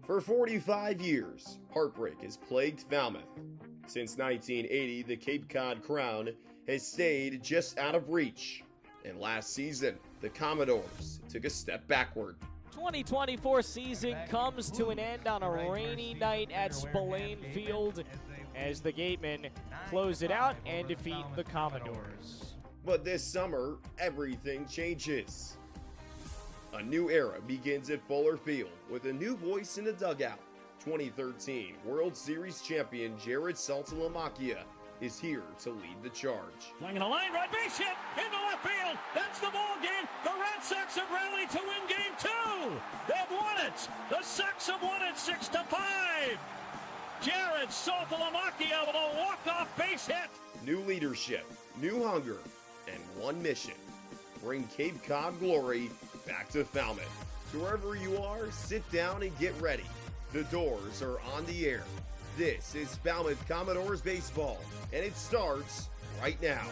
For 45 years, heartbreak has plagued Falmouth. Since 1980, the Cape Cod crown has stayed just out of reach. And last season, the Commodores took a step backward. 2024 season comes to an end on a rainy night at Spillane Field as the Gatemen close it out and defeat the Commodores. But this summer, everything changes. A new era begins at Fuller Field with a new voice in the dugout. 2013 World Series champion Jared Saltalamacchia is here to lead the charge. Swinging a line, right base hit into left field. That's the ball game. The Red Sox have rallied to win game 2. They've won it. The Sox have won it 6-5. Jared Saltalamacchia with a walk-off base hit. New leadership, new hunger, and one mission: bring Cape Cod glory back to Falmouth. So wherever you are, sit down and get ready. The doors are on the air. This is Falmouth Commodores baseball, and it starts right now.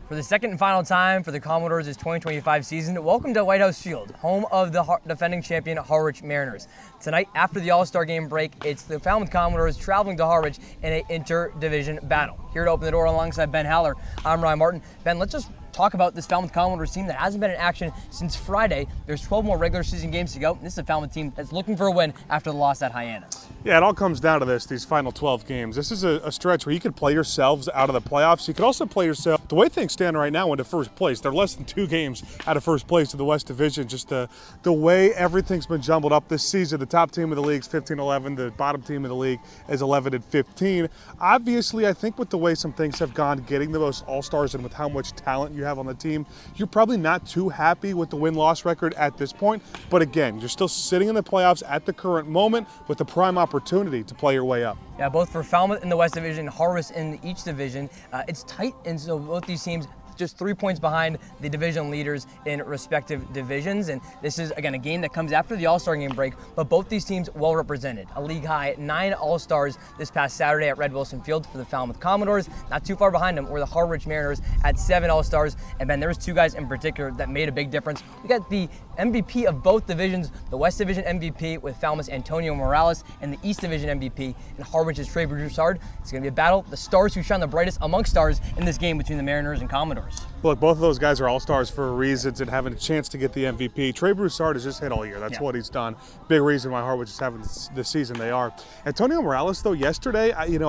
For the second and final time for the Commodores' 2025 season, welcome to White House Field, home of the defending champion Harwich Mariners. Tonight, after the All-Star game break, it's the Falmouth Commodores traveling to Harwich in an inter-division battle. Here to open the door alongside Ben Haller, I'm Ryan Martin. Ben, let's just talk about this Falmouth Commodores team that hasn't been in action since Friday. There's 12 more regular season games to go. This is a Falmouth team that's looking for a win after the loss at Hyannis. Yeah, it all comes down to these final 12 games. This is a stretch where you could play yourselves out of the playoffs. You could also play yourself, the way things stand right now, into first place. They're less than 2 games out of first place in the West Division. Just the way everything's been jumbled up this season. The top team of the league is 15-11. The bottom team of the league is 11-15. Obviously, I think with the way some things have gone, getting the most All-Stars and with how much talent you have on the team, you're probably not too happy with the win-loss record at this point. But again, you're still sitting in the playoffs at the current moment with the prime opportunity to play your way up. Yeah, both for Falmouth in the West Division, Harwich in the East Division. It's tight, and so both these teams just 3 points behind the division leaders in respective divisions. And this is, again, a game that comes after the All-Star game break, but both these teams well represented. A league-high 9 All-Stars this past Saturday at Red Wilson Field for the Falmouth Commodores. Not too far behind them were the Harwich Mariners at 7 All-Stars. And Ben, there was 2 guys in particular that made a big difference. We got the MVP of both divisions, the West Division MVP with Falmouth's Antonio Morales, and the East Division MVP in Harwich's Trey Broussard. It's going to be a battle. The stars who shine the brightest amongst stars in this game between the Mariners and Commodores. Look, both of those guys are all-stars for a reason and having a chance to get the MVP. Trey Broussard has just hit all year. That's what he's done. Big reason why Harwich is having the season they are. Antonio Morales, though, yesterday, you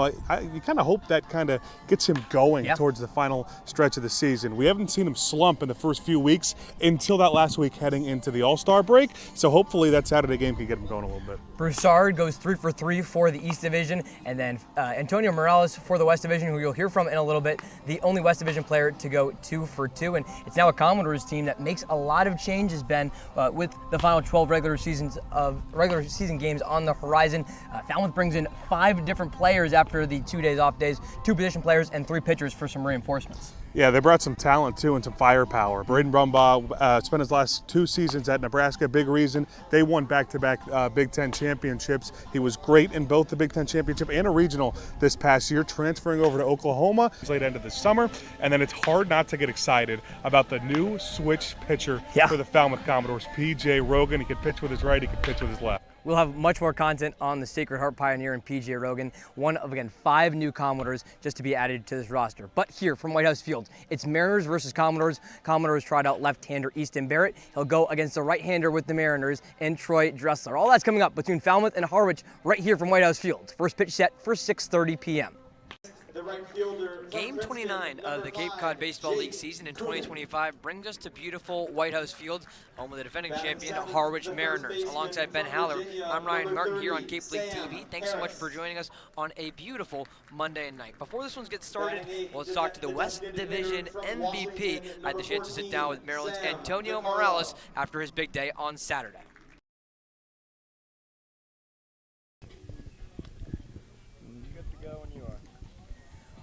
kind of hope that kind of gets him going towards the final stretch of the season. We haven't seen him slump in the first few weeks until that last week heading into the All-Star break. So hopefully that Saturday game can get him going a little bit. Broussard goes 3 for 3 for the East Division, and then Antonio Morales for the West Division, who you'll hear from in a little bit, the only West Division player to go 2 for 2. And it's now a Commodores team that makes a lot of changes, Ben, with the final 12 regular season games on the horizon. Falmouth brings in 5 different players after the 2 days off days, 2 position players and 3 pitchers for some reinforcements. Yeah, they brought some talent, too, and some firepower. Braden Brumbaugh spent his last 2 seasons at Nebraska. Big reason they won back-to-back Big Ten championships. He was great in both the Big Ten championship and a regional this past year, transferring over to Oklahoma late end of the summer. And then it's hard not to get excited about the new switch pitcher for the Falmouth Commodores, P.J. Rogan. He can pitch with his right, he can pitch with his left. We'll have much more content on the Sacred Heart Pioneer and P.J. Rogan, one of, again, 5 new Commodores just to be added to this roster. But here from White House Field, it's Mariners versus Commodores. Commodores tried out left-hander Easton Barrett. He'll go against the right-hander with the Mariners and Troy Dressler. All that's coming up between Falmouth and Harwich right here from White House Field. First pitch set for 6:30 p.m. Game 29 of the Cape Cod Baseball League season in 2025 brings us to beautiful White House Field, home of the defending champion Harwich Mariners. Alongside Ben Haller, I'm Ryan Martin here on Cape League TV. Thanks so much for joining us on a beautiful Monday night. Before this one gets started, let's talk to the West Division MVP. I had the chance to sit down with Maryland's Antonio Morales after his big day on Saturday.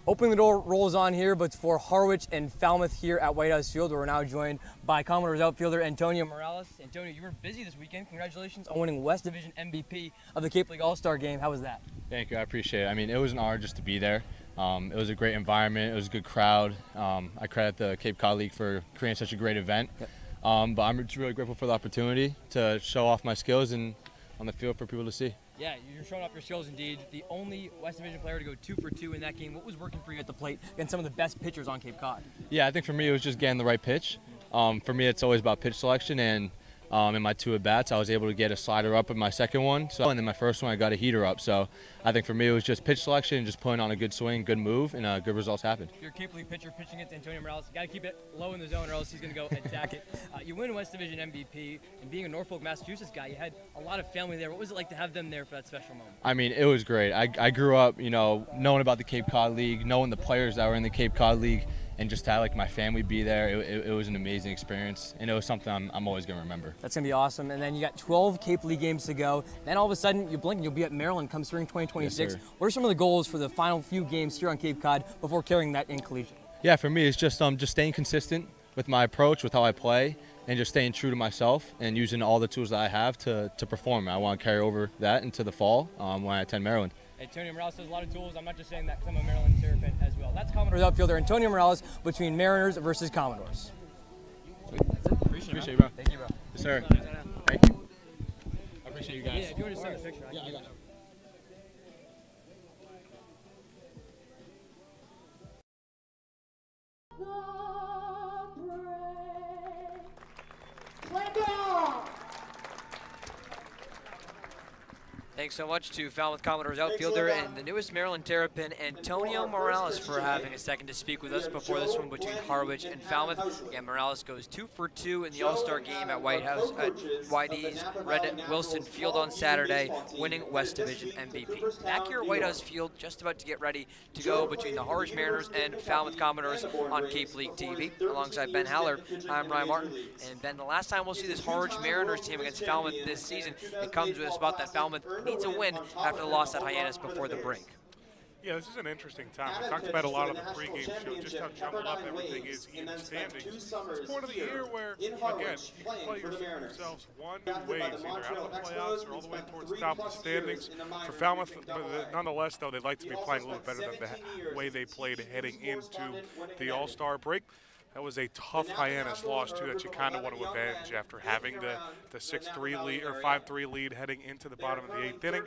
Opening the door rolls on here, but for Harwich and Falmouth here at White House Field, we're now joined by Commodores outfielder Antonio Morales. Antonio, you were busy this weekend. Congratulations on winning West Division MVP of the Cape League All-Star Game. How was that? Thank you. I appreciate it. I mean, it was an honor just to be there. It was a great environment. It was a good crowd. I credit the Cape Cod League for creating such a great event. Yep. But I'm just really grateful for the opportunity to show off my skills and on the field for people to see. Yeah, you're showing off your skills indeed. The only West Division player to go 2 for 2 in that game. What was working for you at the plate against some of the best pitchers on Cape Cod? Yeah, I think for me it was just getting the right pitch. For me it's always about pitch selection, and in my 2 at-bats I was able to get a slider up in my second one, and then my first one I got a heater up. So I think for me it was just pitch selection and just putting on a good swing, good move, and good results happened. If you're a Cape League pitcher pitching against Antonio Morales, you got to keep it low in the zone or else he's going to go attack it. You win West Division MVP, and being a Norfolk, Massachusetts guy, you had a lot of family there. What was it like to have them there for that special moment? I mean, it was great. I grew up, knowing about the Cape Cod League, knowing the players that were in the Cape Cod League, and just to have my family be there, it was an amazing experience, and it was something I'm always going to remember. That's going to be awesome. And then you got 12 Cape League games to go. Then all of a sudden, you blink and you'll be at Maryland come spring 2026. Yes, what are some of the goals for the final few games here on Cape Cod before carrying that in collegiate? Yeah, for me, it's just staying consistent with my approach, with how I play, and just staying true to myself and using all the tools that I have to perform. I want to carry over that into the fall when I attend Maryland. Antonio Morales has a lot of tools. I'm not just saying that because I'm a Maryland Terrapin as well. That's Commodores outfielder Antonio Morales between Mariners versus Commodores. Appreciate you, bro. Thank you, bro. Yes, sir. Thank you. I appreciate you guys. Yeah, if you want to send a picture. Yeah, I got it. Thanks so much to Falmouth Commodores outfielder and the newest Maryland Terrapin, Antonio Morales, for having a second to speak with us before this one between Harwich and Falmouth. Again, Morales goes 2 for 2 in the All-Star game at YD's Red Wilson Field on Saturday, winning West Division MVP. Back here at White House Field, just about to get ready to go between the Harwich Mariners and Falmouth Commodores on Cape League TV. Alongside Ben Haller, I'm Ryan Martin. And Ben, the last time we'll see this Harwich Mariners team against Falmouth this season, it comes with a spot that Falmouth needs a win after the loss at Hyannis before the break. Yeah, this is an interesting time. We talked about a lot of the pregame show, just how jumbled up everything is in the standings. It's part of the year where, again, you can play yourselves one ways, either out of the playoffs or all the way towards the top of the standings. For Falmouth, nonetheless, though, they'd like to be playing a little better than the way they played heading into the All-Star break. That was a tough Hyannis loss, too, that you kind of want to avenge after having the 6-3 lead or 5-3 lead heading into the bottom of the 8th inning.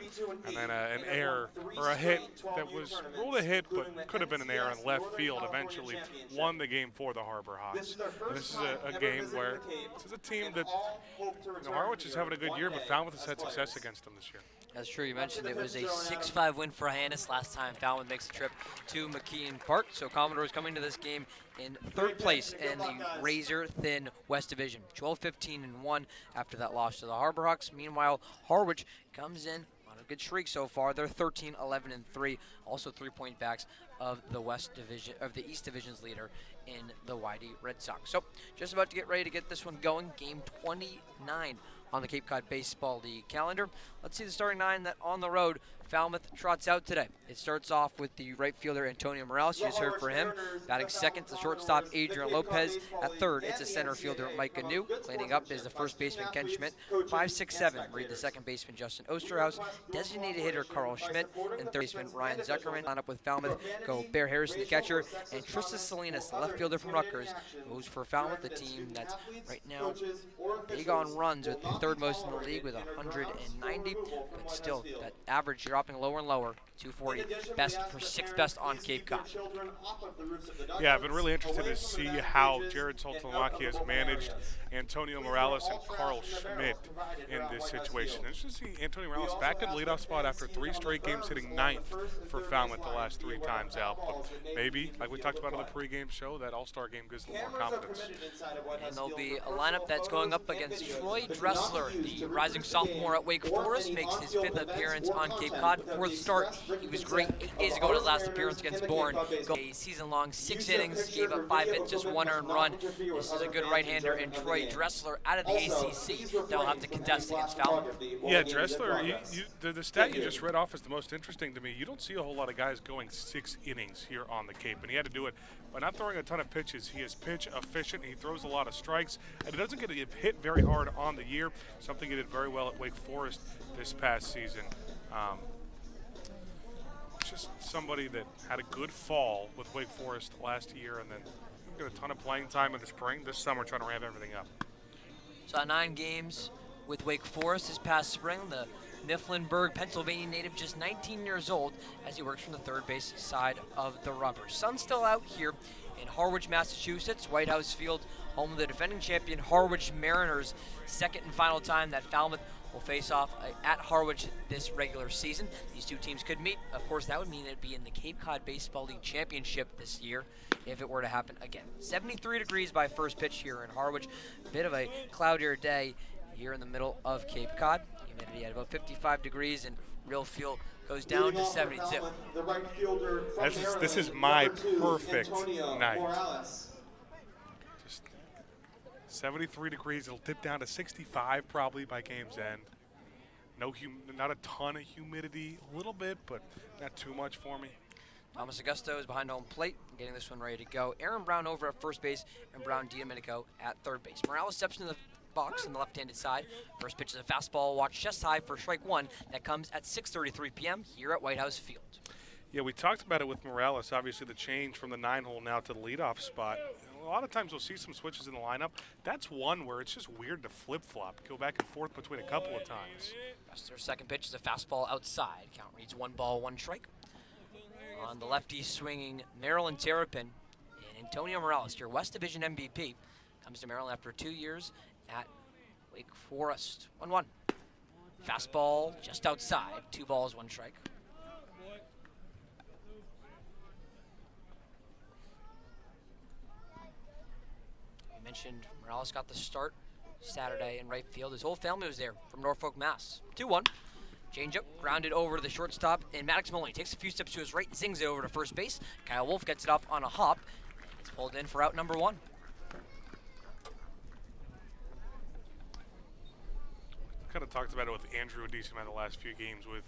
And then an error or a hit that was ruled a hit but could have been an error in left field eventually won the game for the Harbor Hawks. And this is a game where this is a team that Harwich is having a good year, but Falmouth has had success against them this year. That's true. You mentioned it was a 6-5 win for Hyannis last time. Falmouth makes the trip to McKeon Park. So Commodores coming to this game in 3rd place in the razor-thin West Division. 12-15-1 after that loss to the Harbor Hawks. Meanwhile, Harwich comes in on a good streak so far. They're 13-11-3, also 3-point backs of the West Division, of the East Division's leader in the YD Red Sox. So just about to get ready to get this one going. Game 29 on the Cape Cod Baseball League calendar. Let's see the starting 9 that on the road Falmouth trots out today. It starts off with the right fielder Antonio Morales. You just heard for him. Batting second, the shortstop Adrian Lopez. At third, it's a center fielder Micah New. Cleaning up is the first baseman Ken Schmidt. 5-6-7 read the second baseman Justin Osterhaus. Designated hitter Carl Schmidt. And third baseman Ryan Zuckerman. Line up with Falmouth go Bear Harrison, the catcher, and Tristan Salinas, the left fielder from Rutgers, moves for Falmouth, the team that's right now big on runs with the 3rd most in the league with 190, but still that average dropping lower and lower. 240, best for 6th best on Cape Cod. Yeah, I've been really interested to see how Jared Soltanaki has managed Antonio Morales and Carl Schmidt in this situation. Interesting to see Antonio Morales back in the leadoff spot after 3 straight games, hitting 9th for Falmouth the last 3 times out. But maybe, like we talked about on the pregame show, that All-Star game gives them more confidence. And there'll be a lineup that's going up against Troy Dressler, the rising sophomore at Wake Forest, makes his 5th appearance on Cape Cod. Before the start, he was great 8 days ago in his last appearance against Bourne. A season-long 6 innings, gave up 5 hits, just 1 earned run. This is a good right-hander in Troy Dressler out of the ACC. They'll have to contest against Falmouth. Yeah, Dressler, the stat you just read off is the most interesting to me. You don't see a whole lot of guys going 6 innings here on the Cape, and he had to do it by not throwing a ton of pitches. He is pitch efficient. He throws a lot of strikes, and he doesn't get hit very hard on the year, something he did very well at Wake Forest this past season. Just somebody that had a good fall with Wake Forest last year, and then get a ton of playing time in the spring. This summer, trying to ramp everything up. Saw 9 games with Wake Forest this past spring. The Mifflinburg, Pennsylvania native, just 19 years old, as he works from the third base side of the rubber. Sun's still out here in Harwich, Massachusetts. White House Field, home of the defending champion Harwich Mariners. Second and final time that Falmouth will face off at Harwich this regular season. These two teams could meet. Of course, that would mean it'd be in the Cape Cod Baseball League Championship this year if it were to happen again. 73 degrees by first pitch here in Harwich. A bit of a cloudier day here in the middle of Cape Cod. Humidity at about 55 degrees, and real feel goes down to 72. This is my perfect night. Just 73 degrees. It'll dip down to 65 probably by game's end. Not a ton of humidity, a little bit, but not too much for me. Thomas Augusto is behind home plate, getting this one ready to go. Aaron Brown over at first base, and Brown Diamonico at third base. Morales steps into the box on the left-handed side. First pitch is a fastball, watch chest high for strike 1. That comes at 6:33 p.m. here at White House Field. Yeah, we talked about it with Morales. Obviously, the change from the 9-hole now to the leadoff spot. A lot of times we'll see some switches in the lineup. That's one where it's just weird to flip-flop, go back and forth between a couple of times. Their second pitch is a fastball outside. Count reads 1 ball, 1 strike. On the lefty swinging Maryland Terrapin, and Antonio Morales, your West Division MVP, comes to Maryland after 2 years at Wake Forest. 1-1. Fastball just outside. 2 balls, 1 strike. We mentioned Morales got the start Saturday in right field. His whole family was there from Norfolk, Mass. 2-1. Changeup grounded over to the shortstop, and Maddox Maloney takes a few steps to his right, zings it over to first base. Kyle Wolf gets it up on a hop. It's pulled in for out number 1. Kind of talked about it with Andrew a decent amount the last few games with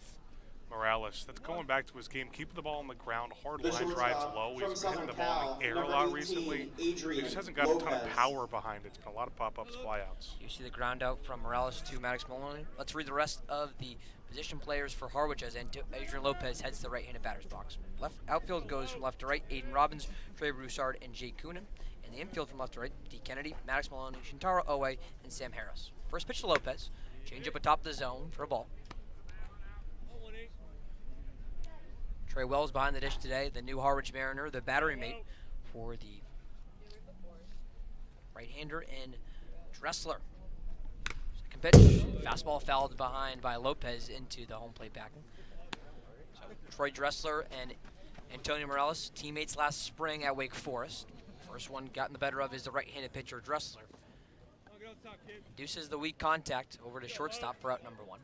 Morales. That's going back to his game, keeping the ball on the ground, hard line drives low. He's been hitting the ball in the air a lot recently. He just hasn't got a ton of power behind it. It's been a lot of pop-ups, flyouts. You see the ground out from Morales to Maddox Maloney. Let's read the rest of the position players for Harwich as Adrian Lopez heads to the right-handed batter's box. Left outfield goes from left to right, Aiden Robbins, Trey Broussard, and Jay Coonan. And the infield from left to right, D. Kennedy, Maddox Maloney, Shintaro Owe, and Sam Harris. First pitch to Lopez. Change up atop the zone for a ball. Trey Wells behind the dish today, the new Harwich Mariner, the battery mate for the right-hander and Dressler. Second pitch, fastball fouled behind by Lopez into the home plate backing. So Troy Dressler and Antonio Morales, teammates last spring at Wake Forest. First one gotten the better of is the right-handed pitcher Dressler. Induces the weak contact over to shortstop for out number 1.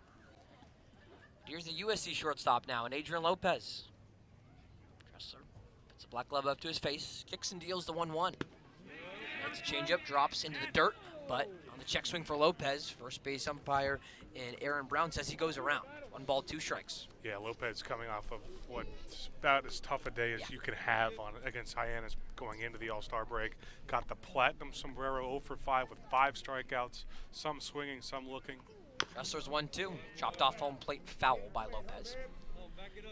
Here's the USC shortstop now, and Adrian Lopez. Dressler puts the black glove up to his face, kicks and deals the 1-1. It's a changeup, drops into the dirt, but on the check swing for Lopez, first base umpire and Aaron Brown says he goes around. 1 ball, 2 strikes. Yeah, Lopez coming off of what's about as tough a day as you can have against Hyannis going into the All-Star break. Got the platinum sombrero 0 for 5 with 5 strikeouts, some swinging, some looking. Dressler's 1-2, chopped off home plate foul by Lopez.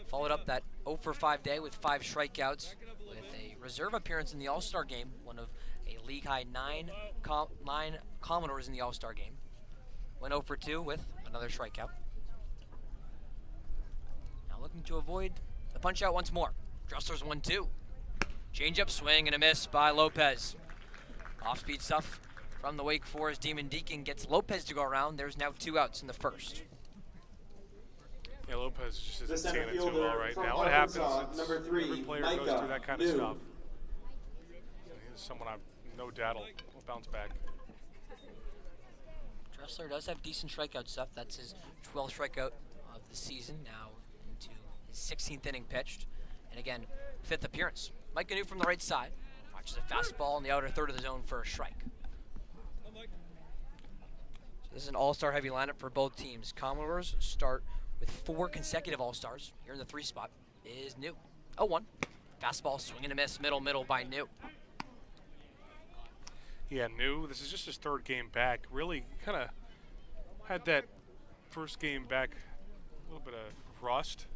Followed up that 0 for 5 day with 5 strikeouts with a reserve appearance in the All-Star game, one of a league-high 9 Commodores in the All-Star game. Went 0 for 2 with another strikeout. Now looking to avoid the punch-out once more. Dressler's 1-2. Change-up swing and a miss by Lopez. Off-speed stuff from the Wake Forest Demon Deacon gets Lopez to go around. There's now 2 outs in the first. Yeah, Lopez just The isn't center seeing it too fielder well right from now. What Arkansas, happens? It's, number 3, every player goes Micah through that kind of New. stuff. He's someone I no doubt will bounce back. Dressler does have decent strikeout stuff. That's his 12th strikeout of the season, now into his 16th inning pitched. And again, 5th appearance. Mike Ganu from the right side. Watches a fastball in the outer third of the zone for a strike. So this is an all-star heavy lineup for both teams. Commodores start with 4 consecutive all-stars. Here in the 3 spot is New. 0-1. Fastball swing and a miss, middle by New. Yeah, New. This is just his 3rd game back. Really kind of had that first game back, a little bit of rust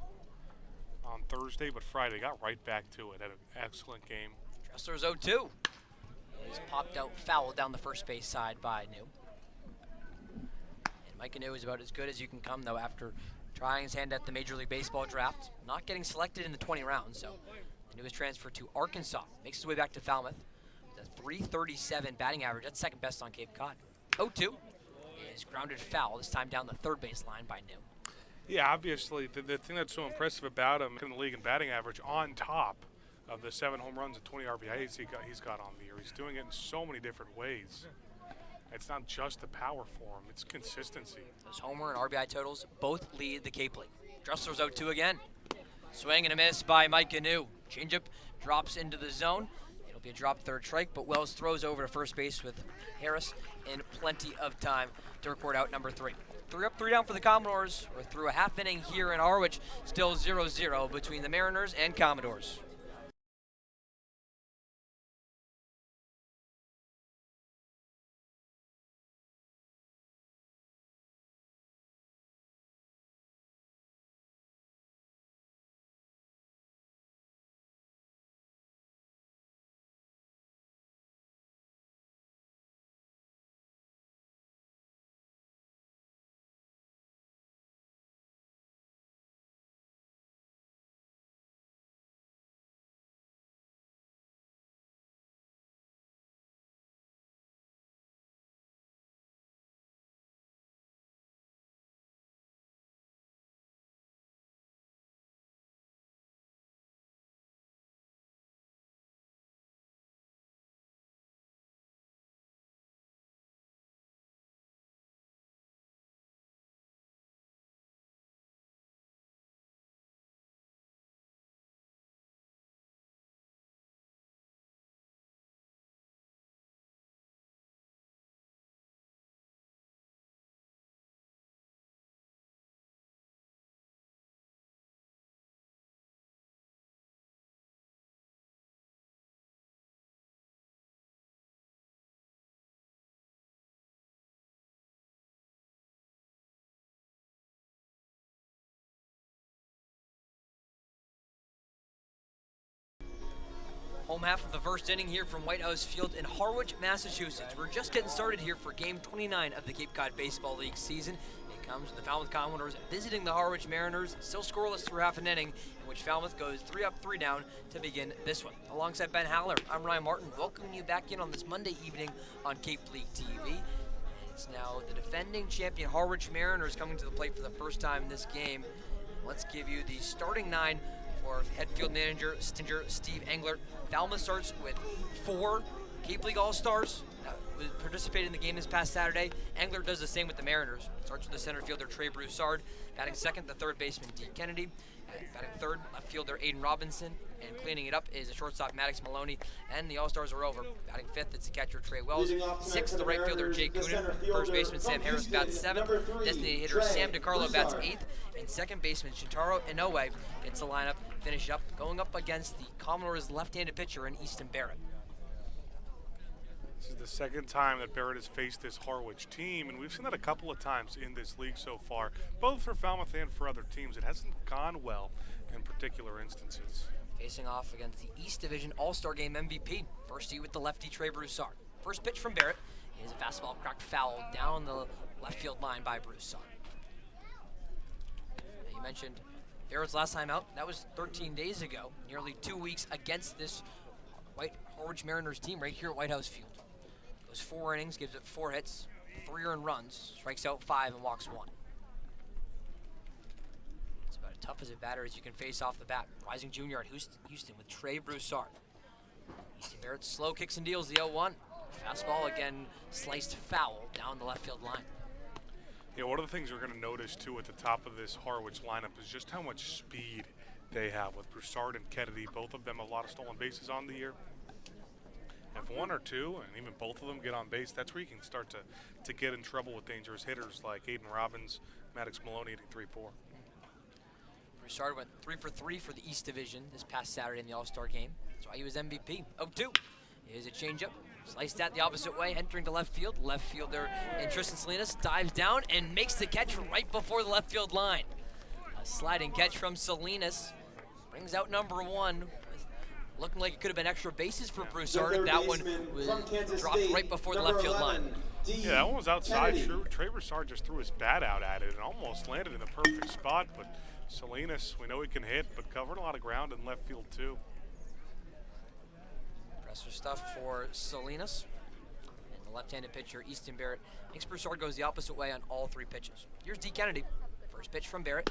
on Thursday, but Friday got right back to it. Had an excellent game. Dressler's 0-2. He's popped out foul down the first base side by New. And Mike New is about as good as you can come, though, after trying his hand at the Major League Baseball draft, not getting selected in the 20 rounds. So New is transferred to Arkansas, makes his way back to Falmouth. A 337 batting average. That's second best on Cape Cod. 0-2 is grounded foul, this time down the third base line by New. Yeah, obviously, the thing that's so impressive about him in the league in batting average, on top of the 7 home runs and 20 RBIs he's got on the year, he's doing it in so many different ways. It's not just the power for him, it's consistency. Those homer and RBI totals both lead the Cape League. Dressler's 0-2 again. Swing and a miss by Mike Ganu. Changeup drops into the zone. It'll be a drop third strike, but Wells throws over to first base with Harris in plenty of time to record out number 3. 3 up, 3 down for the Commodores. We're through a half inning here in Harwich, still 0-0 between the Mariners and Commodores. Home half of the first inning here from White House Field in Harwich, Massachusetts. We're just getting started here for game 29 of the Cape Cod Baseball League season. It comes with the Falmouth Commodores visiting the Harwich Mariners, still scoreless through half an inning, in which Falmouth goes 3 up, 3 down to begin this one. Alongside Ben Haller, I'm Ryan Martin, welcoming you back in on this Monday evening on Cape League TV. It's now the defending champion Harwich Mariners coming to the plate for the first time in this game. Let's give you the starting 9 for head field manager Steve Englert. Falmouth starts with 4 Cape League All-Stars that participated in the game this past Saturday. Englert does the same with the Mariners. Starts with the center fielder Trey Broussard. Batting second, the third baseman Dean Kennedy. Batting third, left fielder Aiden Robinson. And cleaning it up is the shortstop Maddox Maloney. And the All-Stars are over. Batting fifth, it's the catcher Trey Wells. Sixth, the right fielder Jake Coonan. First baseman Sam Harris bats seventh. Designated hitter Sam DiCarlo bats eighth. And second baseman Shintaro Inoue gets the lineup, finish up, going up against the Commodores' left-handed pitcher in Easton Barrett. This is the second time that Barrett has faced this Harwich team, and we've seen that a couple of times in this league so far, both for Falmouth and for other teams. It hasn't gone well in particular instances. Facing off against the East Division All-Star Game MVP, first tee with the lefty Trey Broussard. First pitch from Barrett is a fastball cracked foul down the left field line by Broussard. Now, you mentioned Barrett's last time out, that was 13 days ago, nearly 2 weeks against this Harwich Mariners team right here at White House Field. Goes 4 innings, gives it 4 hits, 3 earned runs, strikes out 5 and walks 1. tough as a batter as you can face off the bat. Rising junior at Houston with Trey Broussard. Easton Barrett slow kicks and deals the 0-1. Fastball again sliced foul down the left field line. Yeah, one of the things we're going to notice too at the top of this Harwich lineup is just how much speed they have with Broussard and Kennedy. Both of them have a lot of stolen bases on the year. If one or two, and even both of them get on base, that's where you can start to get in trouble with dangerous hitters like Aiden Robbins, Maddox Maloney hitting 3-4. Broussard went 3 for 3 for the East Division this past Saturday in the All-Star game. That's why he was MVP. 0-2. Here's a changeup. Sliced out the opposite way, entering to left field. Left fielder and Tristan Salinas dives down and makes the catch right before the left field line. A sliding catch from Salinas brings out number 1. Looking like it could have been extra bases for Broussard. That one was dropped right before the left field line. Yeah, that one was outside. Trey Broussard just threw his bat out at it and almost landed in the perfect spot. But Salinas, we know he can hit, but covered a lot of ground in left field too. Impressive stuff for Salinas. And the left-handed pitcher, Easton Barrett, makes Broussard goes the opposite way on all 3 pitches. Here's D. Kennedy. First pitch from Barrett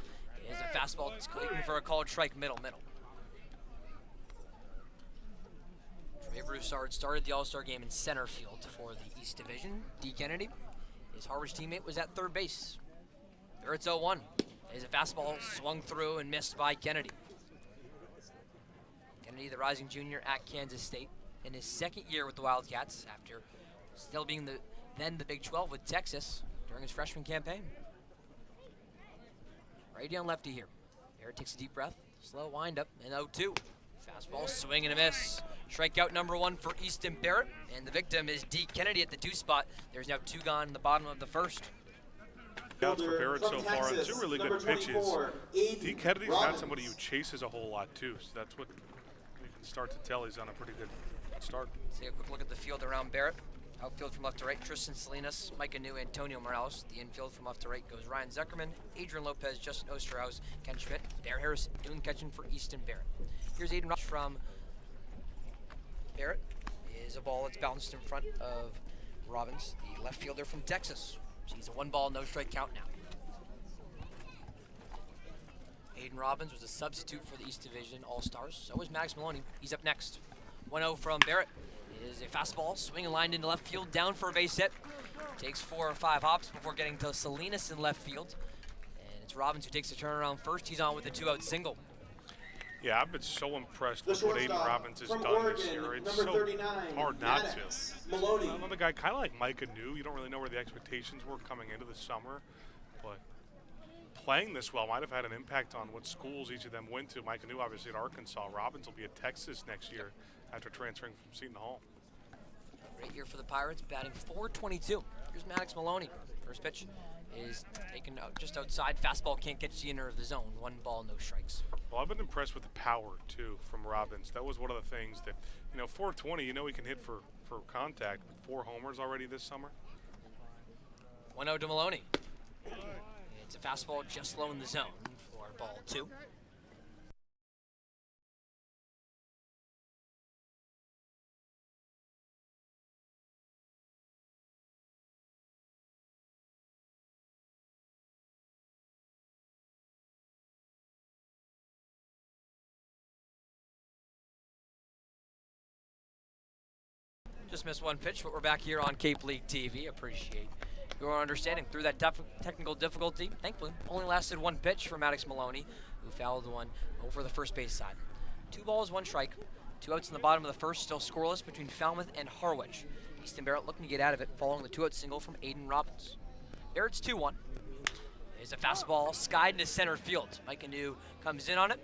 is a fastball. It's looking for a called strike, middle. Trey Broussard started the All-Star game in center field for the East Division. D. Kennedy, his Harwich teammate, was at third base. Barrett's 0-1. Is a fastball swung through and missed by Kennedy. Kennedy, the rising junior at Kansas State, in his second year with the Wildcats after still being the Big 12 with Texas during his freshman campaign. Righty on lefty here. Barrett takes a deep breath, slow windup, and 0-2. Fastball, swing and a miss. Strikeout number 1 for Easton Barrett, and the victim is D. Kennedy at the 2 spot. There's now 2 gone in the bottom of the first. Outs for Barrett so far, and 2 really good pitches. D. Kennedy's not somebody who chases a whole lot too, so that's what you can start to tell he's on a pretty good start. Let's take a quick look at the field around Barrett. Outfield from left to right, Tristan Salinas, Micah New, Antonio Morales. The infield from left to right goes Ryan Zuckerman, Adrian Lopez, Justin Osterhaus, Ken Schmidt, Bear Harris doing catching for Easton Barrett. Here's Aiden Rush from Barrett. Is a ball that's bounced in front of Robbins, the left fielder from Texas. He's a 1-ball, no-strike count now. Aiden Robbins was a substitute for the East Division All-Stars. So was Maddox Maloney. He's up next. 1-0 from Barrett. Is a fastball, swinging lined into left field, down for a base hit. Takes 4 or 5 hops before getting to Salinas in left field. And it's Robbins who takes the turnaround first. He's on with a 2-out single. Yeah, I've been so impressed with what Aiden Robbins has done this year. It's so hard not to. Another guy kind of like Micah New. You don't really know where the expectations were coming into the summer, but playing this well might have had an impact on what schools each of them went to. Micah New obviously at Arkansas. Robbins will be at Texas next year after transferring from Seton Hall. Great year for the Pirates, batting .422. Here's Maddox Maloney. First pitch is taken just outside. Fastball can't get to the inner of the zone. 1 ball, no strikes. Well, I've been impressed with the power, too, from Robbins. That was one of the things that, you know, 420, you know he can hit for contact, but 4 homers already this summer. 1-0 to Maloney. It's a fastball just low in the zone for ball 2. Just missed 1 pitch, but we're back here on Cape League TV. Appreciate your understanding through that technical difficulty. Thankfully, only lasted 1 pitch for Maddox Maloney, who fouled one over the first base side. 2 balls, 1 strike. 2 outs in the bottom of the first, still scoreless between Falmouth and Harwich. Easton Barrett looking to get out of it following the 2-out single from Aiden Robbins. Barrett's 2-1. There's a fastball skied into center field. Micah New comes in on it.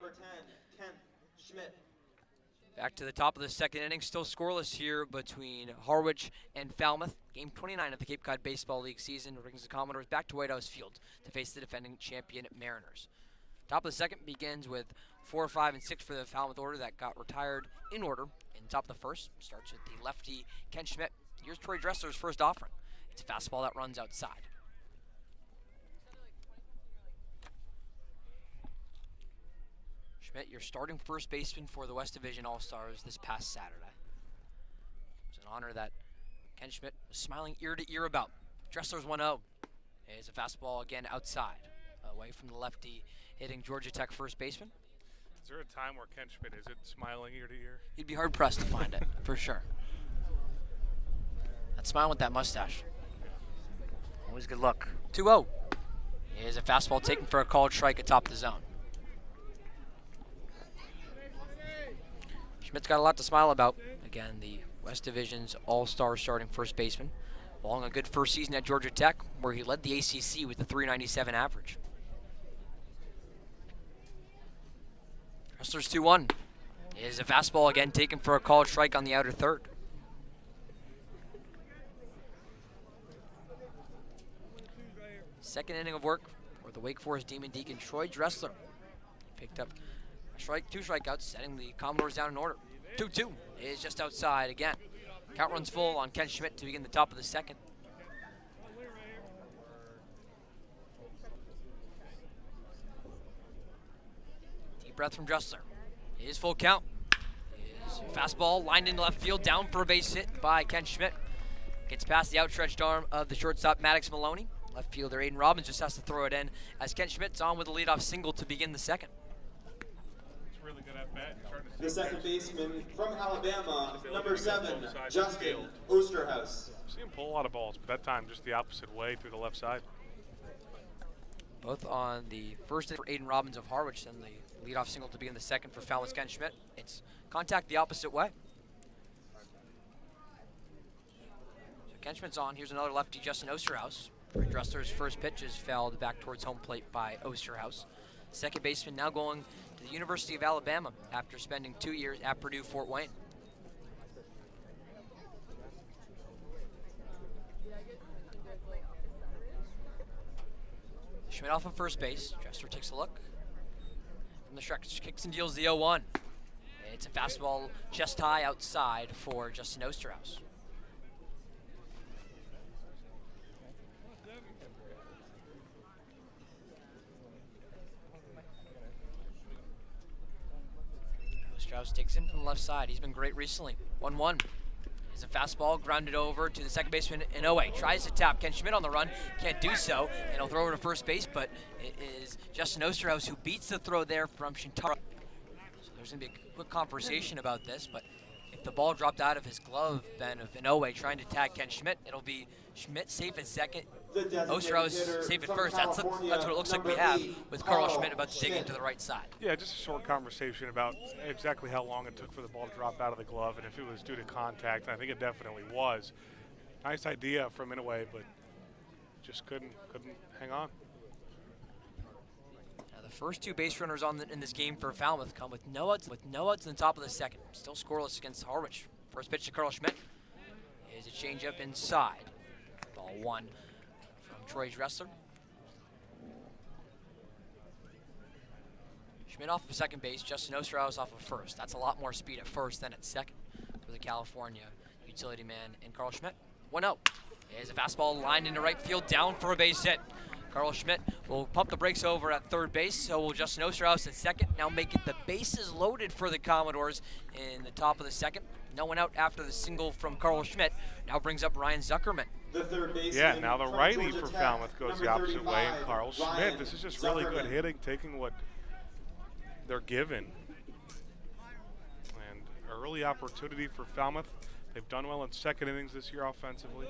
Number 10, Ken Schmidt. Back to the top of the second inning, still scoreless here between Harwich and Falmouth. Game 29 of the Cape Cod Baseball League season brings the Commodores back to White House Field to face the defending champion Mariners. Top of the second begins with 4, 5, and 6 for the Falmouth order that got retired in order. In top of the first starts with the lefty Ken Schmidt. Here's Troy Dressler's first offering. It's a fastball that runs outside. Schmidt, your starting first baseman for the West Division All-Stars this past Saturday. It's an honor that Ken Schmidt was smiling ear to ear about. Dressler's 1-0. It's a fastball again outside, away from the lefty hitting Georgia Tech first baseman. Is there a time where Ken Schmidt isn't smiling ear to ear? He'd be hard pressed to find it, for sure. That smile with that mustache. Always good luck. 2-0. Here's a fastball taken for a called strike atop the zone. Schmidt's got a lot to smile about. Again, the West Division's all-star starting first baseman. Following a good first season at Georgia Tech, where he led the ACC with a .397 average. Dressler's 2-1. Is a fastball again taken for a called strike on the outer third. Second inning of work for the Wake Forest Demon Deacon Troy Dressler. Picked up a strike, 2 strikeouts, setting the Commodores down in order. 2-2 is just outside again. Count runs full on Ken Schmidt to begin the top of the second. Deep breath from Dressler. His full count. His fastball lined into left field, down for a base hit by Ken Schmidt. Gets past the outstretched arm of the shortstop Maddox Maloney. Left fielder Aiden Robbins just has to throw it in as Ken Schmidt's on with a leadoff single to begin the second. It's really good at bat. The second baseman from Alabama, number 7, Justin Osterhaus. I've seen him pull a lot of balls, but that time just the opposite way through the left side. Both on the first for Aiden Robbins of Harwich and the leadoff single to begin the second for Falmouth's Ken Schmidt. It's contact the opposite way. So Ken Schmidt's on. Here's another lefty, Justin Osterhaus. Dressler's first pitch is fouled back towards home plate by Osterhaus. Second baseman now going to the University of Alabama after spending 2 years at Purdue Fort Wayne. Schmidt off of first base. Dressler takes a look. From the stretch, kicks and deals the 0-1. It's a fastball just high outside for Justin Osterhaus. Strauss takes him from the left side. He's been great recently. 1-1. Is a fastball grounded over to the second baseman Inoue. Tries to tap Ken Schmidt on the run. Can't do so. And he'll throw over to first base, but it is Justin Osterhaus who beats the throw there from Shintaro. So there's going to be a quick conversation about this, but if the ball dropped out of his glove, then of Inoue trying to tag Ken Schmidt, it'll be Schmidt safe at second, Osterhaus safe at first. That's what it looks like we have with Carl Schmidt about to dig into the right side. Yeah, just a short conversation about exactly how long it took for the ball to drop out of the glove and if it was due to contact. And I think it definitely was. Nice idea from Inoue, but just couldn't hang on. Now the first 2 base runners in this game for Falmouth come with no outs in the top of the second. Still scoreless against Harwich. First pitch to Carl Schmidt is a changeup inside. Ball 1 from Troy Dressler. Schmidt off of second base, Justin Osterhaus off of first. That's a lot more speed at first than at second for the California utility man and Carl Schmidt. 1-0. There's a fastball lined into right field, down for a base hit. Carl Schmidt will pump the brakes over at third base, so will Justin Osterhaus at second. Now make it the bases loaded for the Commodores in the top of the second. No one out after the single from Carl Schmidt. Now brings up Ryan Zuckerman. The third baseman. Yeah, now the righty for Falmouth goes the opposite way, and Carl Schmidt. This is just really good hitting, taking what they're given. And early opportunity for Falmouth. They've done well in second innings this year offensively.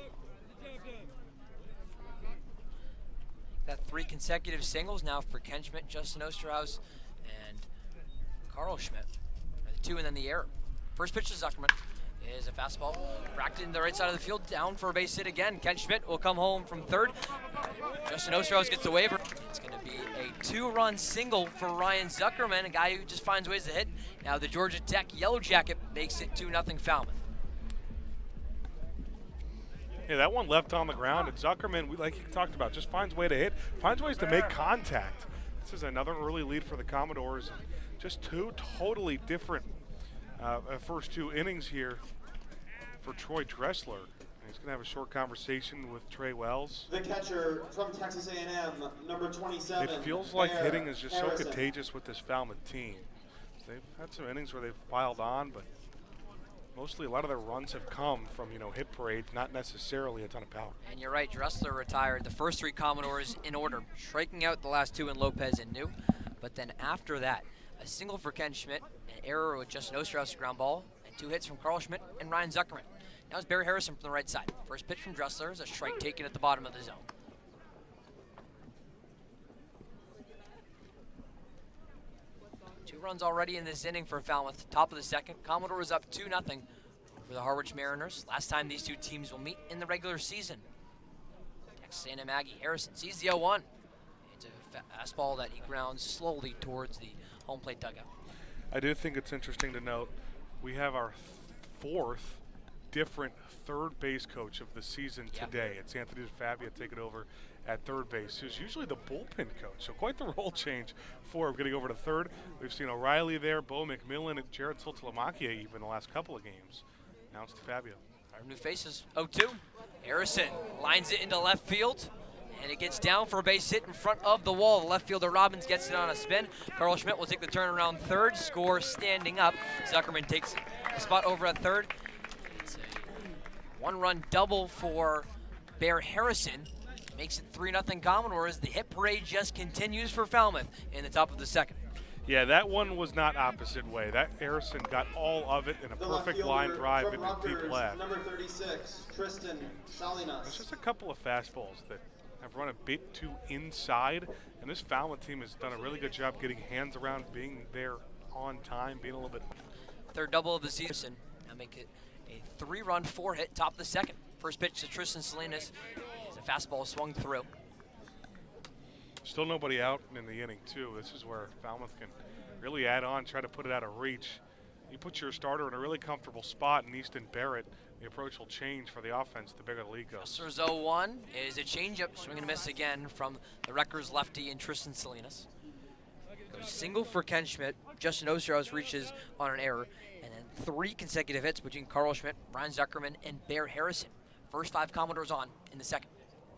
Got 3 consecutive singles now for Ken Schmidt, Justin Osterhaus, and Carl Schmidt. The 2 and then the error. First pitch to Zuckerman is a fastball racked in the right side of the field, down for a base hit again. Ken Schmidt will come home from third. Justin Osterhaus gets the waiver. It's going to be a 2-run single for Ryan Zuckerman, a guy who just finds ways to hit. Now the Georgia Tech Yellow Jacket makes it 2-0 Falmouth. Yeah, that one left on the ground, and Zuckerman, like you talked about, just finds way to hit, finds ways to make contact. This is another early lead for the Commodores. Just two totally different first 2 innings here for Troy Dressler. He's going to have a short conversation with Trey Wells. The catcher from Texas A&M, number 27. It feels like Bear hitting is just Harrison. so contagious with this Falmouth team. They've had some innings where they've piled on, but mostly a lot of their runs have come from, hit parades, not necessarily a ton of power. And you're right, Dressler retired the first 3 Commodores in order, striking out the last 2 in Lopez and New. But then after that, a single for Ken Schmidt, an error with Justin Osterhaus ground ball, and 2 hits from Carl Schmidt and Ryan Zuckerman. Now it's Barry Harrison from the right side. First pitch from Dressler is a strike taken at the bottom of the zone. Two runs already in this inning for Falmouth. Top of the second. Commodores up 2-0 over the Harwich Mariners. Last time these 2 teams will meet in the regular season. Texas A&M Aggie Harrison sees the 0-1. It's a fastball that he grounds slowly towards the home plate dugout. I do think it's interesting to note we have our 4th different third base coach of the season today. It's Anthony DeFabio taking over at third base, who's usually the bullpen coach. So quite the role change for getting over to third. We've seen O'Reilly there, Bo McMillan, and Jared Soltalamakia even the last couple of games. Now it's DeFabio. Our new faces, 0-2. Harrison lines it into left field, and it gets down for a base hit in front of the wall. The left fielder Robbins gets it on a spin. Carl Schmidt will take the turn around third, score standing up. Zuckerman takes the spot over at third. It's a 1-run double for Bear Harrison. Makes it 3-0 Commodores. The hit parade just continues for Falmouth in the top of the second. Yeah, that one was not opposite way. That Harrison got all of it in a perfect line drive into deep left. Number 36, Tristan Salinas. There's just a couple of fastballs that have run a bit too inside, and this Falmouth team has done a really good job getting hands around, being there on time, being a little bit. Third double of the season. Now make it a 3-run 4-hit top of the second. First pitch to Tristan Salinas is a fastball swung through. Still nobody out in the inning, too. This is where Falmouth can really add on, try to put it out of reach. You put your starter in a really comfortable spot in Easton Barrett, the approach will change for the offense the bigger the league goes. Dressler's 0-1 is a changeup, swing and miss again from the Rutgers lefty and Tristan Salinas. Goes single for Ken Schmidt. Justin Osterhaus reaches on an error, and then 3 consecutive hits between Carl Schmidt, Ryan Zuckerman, and Bear Harrison. First 5 Commodores on in the second.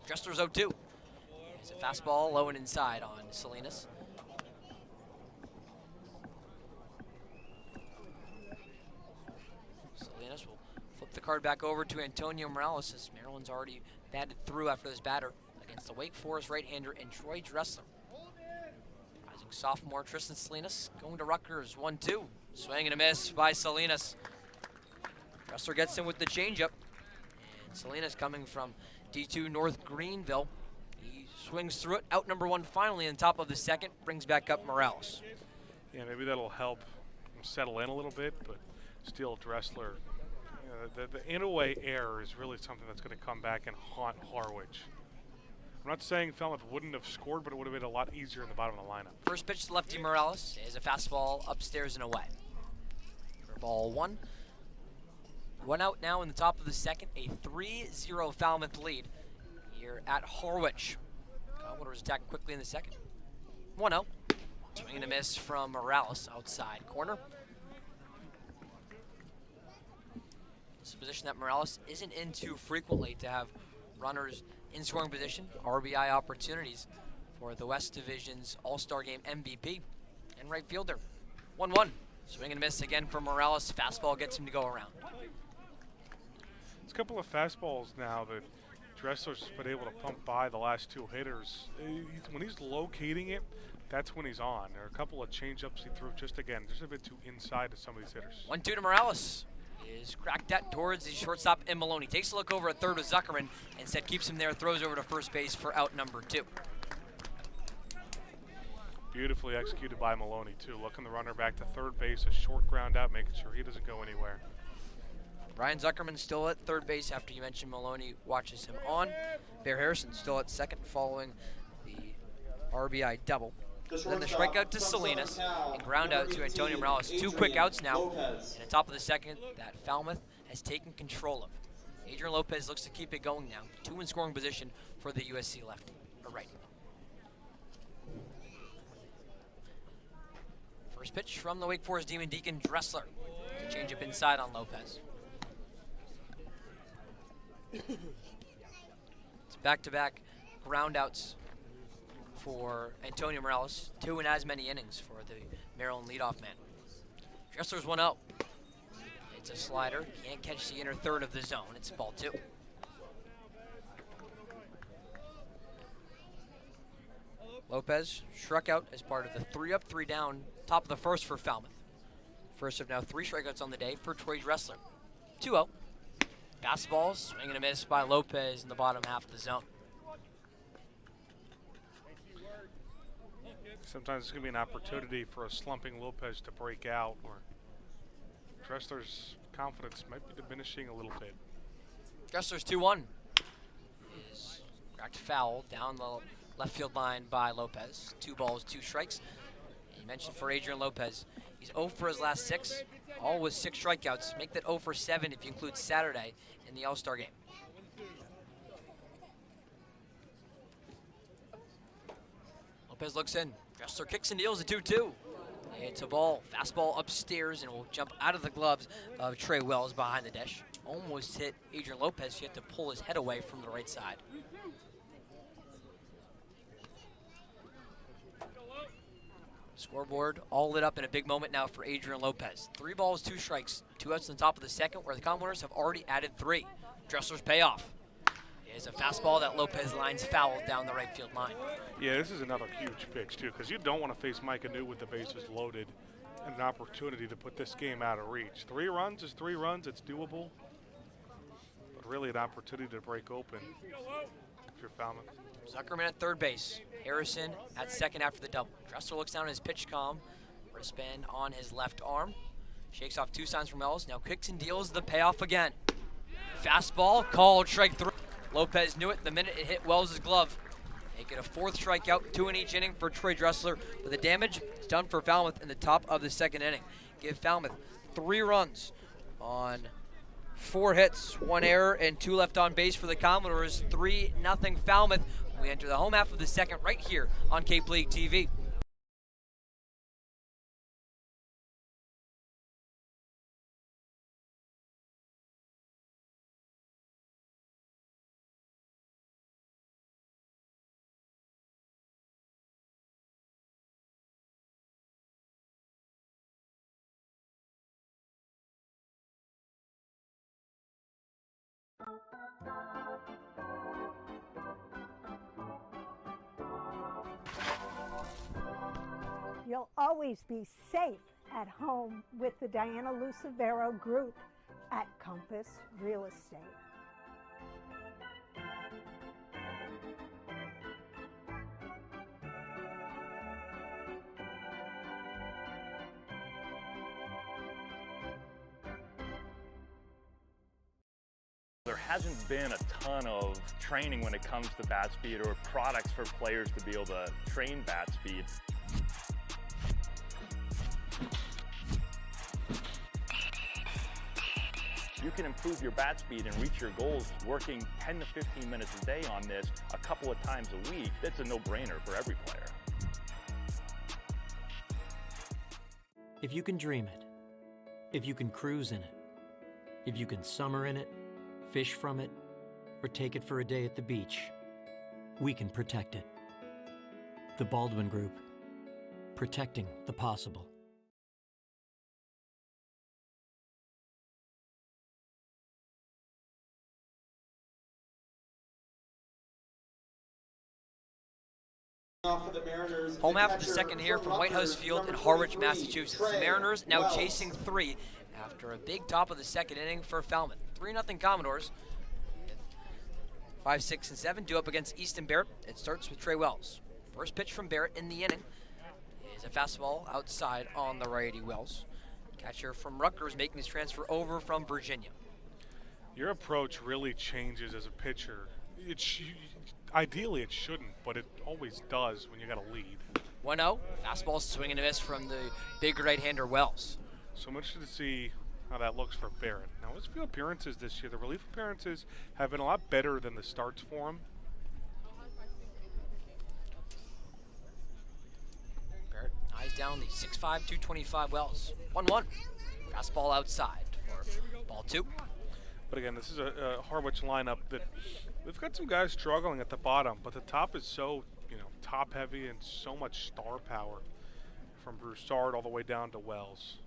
Dressler's 0-2. It's a fastball low and inside on Salinas. Salinas will flip the card back over to Antonio Morales as Maryland's already batted through after this batter against the Wake Forest right-hander and Troy Dressler. Rising sophomore Tristan Salinas going to Rutgers, 1-2. Swing and a miss by Salinas. Dressler gets in with the changeup. And Salinas coming from D2 North Greenville. He swings through it, out number 1 finally in the top of the second, brings back up Morales. Yeah, maybe that'll help him settle in a little bit, but still Dressler, the in-away error is really something that's going to come back and haunt Harwich. I'm not saying Falmouth wouldn't have scored, but it would have been a lot easier in the bottom of the lineup. First pitch to lefty Morales is a fastball upstairs and away. For ball 1. 1 out now in the top of the second, a 3-0 Falmouth lead here at Harwich. Commodores attacking quickly in the second. 1-0. Swing and a miss from Morales outside corner. This is a position that Morales isn't in too frequently to have runners in scoring position, RBI opportunities for the West Division's All-Star Game MVP and right fielder. 1-1. Swing and a miss again from Morales. Fastball gets him to go around. It's a couple of fastballs now that Dressler's been able to pump by the last 2 hitters. When he's locating it, that's when he's on. There are a couple of changeups he threw just a bit too inside to some of these hitters. 1-2 to Morales. Is cracked that towards the shortstop in Maloney. Takes a look over at third with Zuckerman. Instead keeps him there, throws over to first base for out number 2. Beautifully executed by Maloney too. Looking the runner back to third base, a short ground out, making sure he doesn't go anywhere. Ryan Zuckerman still at third base after you mentioned Maloney watches him on. Bear Harrison still at second following the RBI double. Then the strikeout to Salinas and ground out to Antonio Morales. 2 quick outs now in the top of the second that Falmouth has taken control of. Adrian Lopez looks to keep it going now. 2 in scoring position for the USC lefty, or right. First pitch from the Wake Forest Demon Deacon, Dressler. To change up inside on Lopez. It's back-to-back ground outs for Antonio Morales. 2 in as many innings for the Maryland leadoff man. Dressler's 1-0. It's a slider. Can't catch the inner third of the zone. It's ball 2. Lopez struck out as part of the 3-up, 3-down, top of the first for Falmouth. First of now 3 strikeouts on the day for Troy Dressler. 2-0. Fastball, swing and a miss by Lopez in the bottom half of the zone. Sometimes it's going to be an opportunity for a slumping Lopez to break out, or Dressler's confidence might be diminishing a little bit. Dressler's 2-1 is cracked foul down the left field line by Lopez. 2 balls, 2 strikes. And you mentioned for Adrian Lopez, he's 0 for his last 6, all with 6 strikeouts. Make that 0 for 7 if you include Saturday in the All-Star game. Lopez looks in. Dressler kicks and deals a 2-2. It's a ball, fastball upstairs, and will jump out of the gloves of Trey Wells behind the dish. Almost hit Adrian Lopez. He had to pull his head away from the right side. Scoreboard all lit up in a big moment now for Adrian Lopez. 3 balls, 2 strikes, 2 outs in the top of the second, where the Commodores have already added 3. Dressler's payoff is a fastball that Lopez lines foul down the right field line. Yeah, this is another huge pitch, too, because you don't want to face Mike Anu with the bases loaded and an opportunity to put this game out of reach. 3 runs is 3 runs. It's doable. But really an opportunity to break open if you're Falmouth. Zuckerman at third base. Harrison at second after the double. Dressler looks down at his pitch comm. Wristband on his left arm. Shakes off 2 signs from Ellis. Now kicks and deals the payoff again. Fastball called strike 3. Lopez knew it the minute it hit Wells' glove. Make it a 4th strikeout, 2 in each inning for Troy Dressler. But the damage is done for Falmouth in the top of the second inning. Give Falmouth 3 runs on 4 hits, 1 error, and 2 left on base for the Commodores. 3-0 Falmouth. We enter the home half of the second right here on Cape League TV. You'll always be safe at home with the Diana Lucevero Group at Compass Real Estate. There hasn't been a ton of training when it comes to bat speed or products for players to be able to train bat speed. You can improve your bat speed and reach your goals working 10 to 15 minutes a day on this a couple of times a week. That's a no-brainer for every player. If you can dream it, if you can cruise in it, if you can summer in it, fish from it, or take it for a day at the beach, we can protect it. The Baldwin Group, protecting the possible. Home half of the second here from White House Field in Harwich, Massachusetts. The Mariners now chasing 3 after a big top of the second inning for Falmouth. 3-0 Commodores. 5, 6, and 7 due up against Easton Barrett. It starts with Trey Wells. First pitch from Barrett in the inning is a fastball outside on the righty Wells. Catcher from Rutgers making his transfer over from Virginia. Your approach really changes as a pitcher. Ideally it shouldn't, but it always does when you got a lead. 1-0, fastball swing and a miss from the big right-hander Wells. So I'm interested to see how that looks for Barrett. Now his few appearances this year, the relief appearances have been a lot better than the starts for him. Barrett eyes down the 6'5", 225 Wells. 1-1, fastball outside for ball 2. But again, this is a Harwich lineup that we've got some guys struggling at the bottom, but the top is so, top heavy and so much star power from Broussard all the way down to Wells.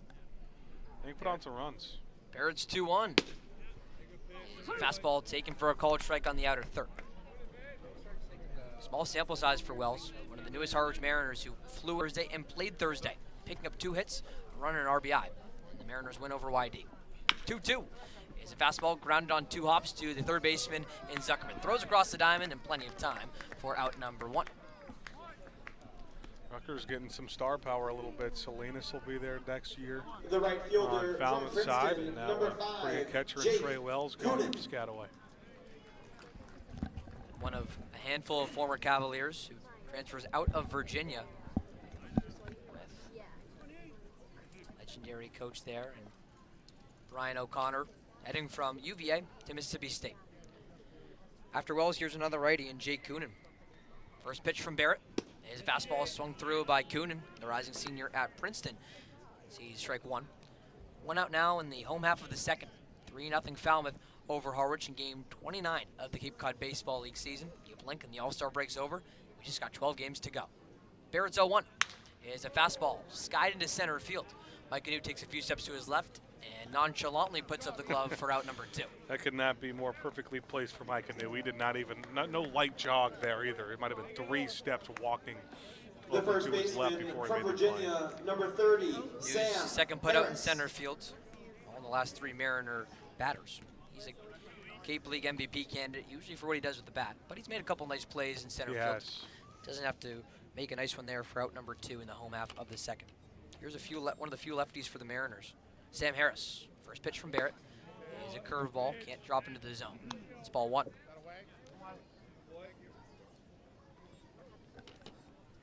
They can put on some runs. Barrett's 2-1. Fastball taken for a called strike on the outer third. Small sample size for Wells, one of the newest Harwich Mariners who flew Thursday and played Thursday, picking up 2 hits, a run and an RBI. And the Mariners win over YD. 2-2. Is a fastball grounded on 2 hops to the third baseman in Zuckerman. Throws across the diamond and plenty of time for out number 1. Rutgers getting some star power a little bit. Salinas will be there next year. The right fielder on Falmouth from side, Princeton, and now number a pretty good 5, catcher in Jake Trey Wells going from Coonan. Piscataway. One of a handful of former Cavaliers who transfers out of Virginia with legendary coach there and Brian O'Connor heading from UVA to Mississippi State. After Wells, here's another righty in Jake Coonan. First pitch from Barrett. His fastball swung through by Coonan, the rising senior at Princeton. Sees strike 1. 1 out now in the home half of the second. 3-0 Falmouth over Harwich in game 29 of the Cape Cod Baseball League season. You blink and the All-Star break's over. We just got 12 games to go. Barrett's 0-1. Is a fastball skied into center field. Mike Anu takes a few steps to his left and nonchalantly puts up the glove for out number 2. That could not be more perfectly placed for Mike Anu. He did not even, no light jog there either. It might have been 3 steps walking The over first to his left baseman before he from made the play. Virginia, number 30, His Sam second put out in Harris. center field. All the last 3 Mariner batters. He's a Cape League MVP candidate, usually for what he does with the bat, but he's made a couple nice plays in center field. Doesn't have to make a nice one there for out number 2 in the home half of the second. Here's one of the few lefties for the Mariners. Sam Harris, first pitch from Barrett. He's a curveball, can't drop into the zone. It's ball 1.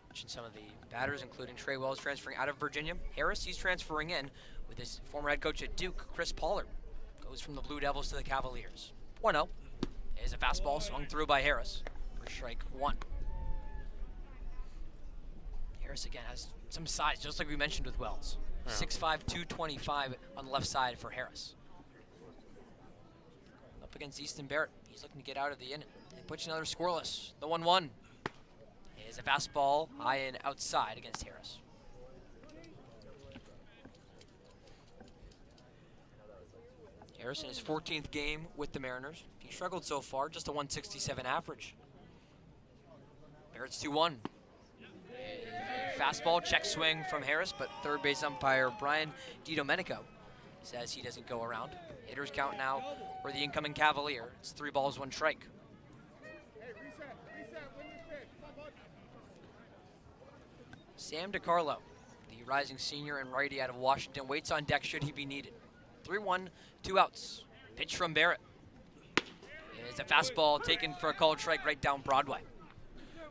Mentioned some of the batters, including Trey Wells transferring out of Virginia. Harris, he's transferring in with his former head coach at Duke, Chris Pollard. Goes from the Blue Devils to the Cavaliers. 1-0. Is a fastball swung through by Harris for strike 1. Harris again has some size, just like we mentioned with Wells. 6'5", 225 on the left side for Harris. Up against Easton Barrett. He's looking to get out of the inning. And puts another scoreless. The 1-1 is a fastball high and outside against Harris. Harris in his 14th game with the Mariners. He struggled so far, just a 167 average. Barrett's 2-1. Fastball check swing from Harris, but third base umpire Brian DiDomenico says he doesn't go around. Hitters count now for the incoming Cavalier. It's 3 balls, 1 strike. Sam DiCarlo, the rising senior and righty out of Washington, waits on deck should he be needed. 3-1, 2 outs. Pitch from Barrett. It's a fastball taken for a called strike right down Broadway.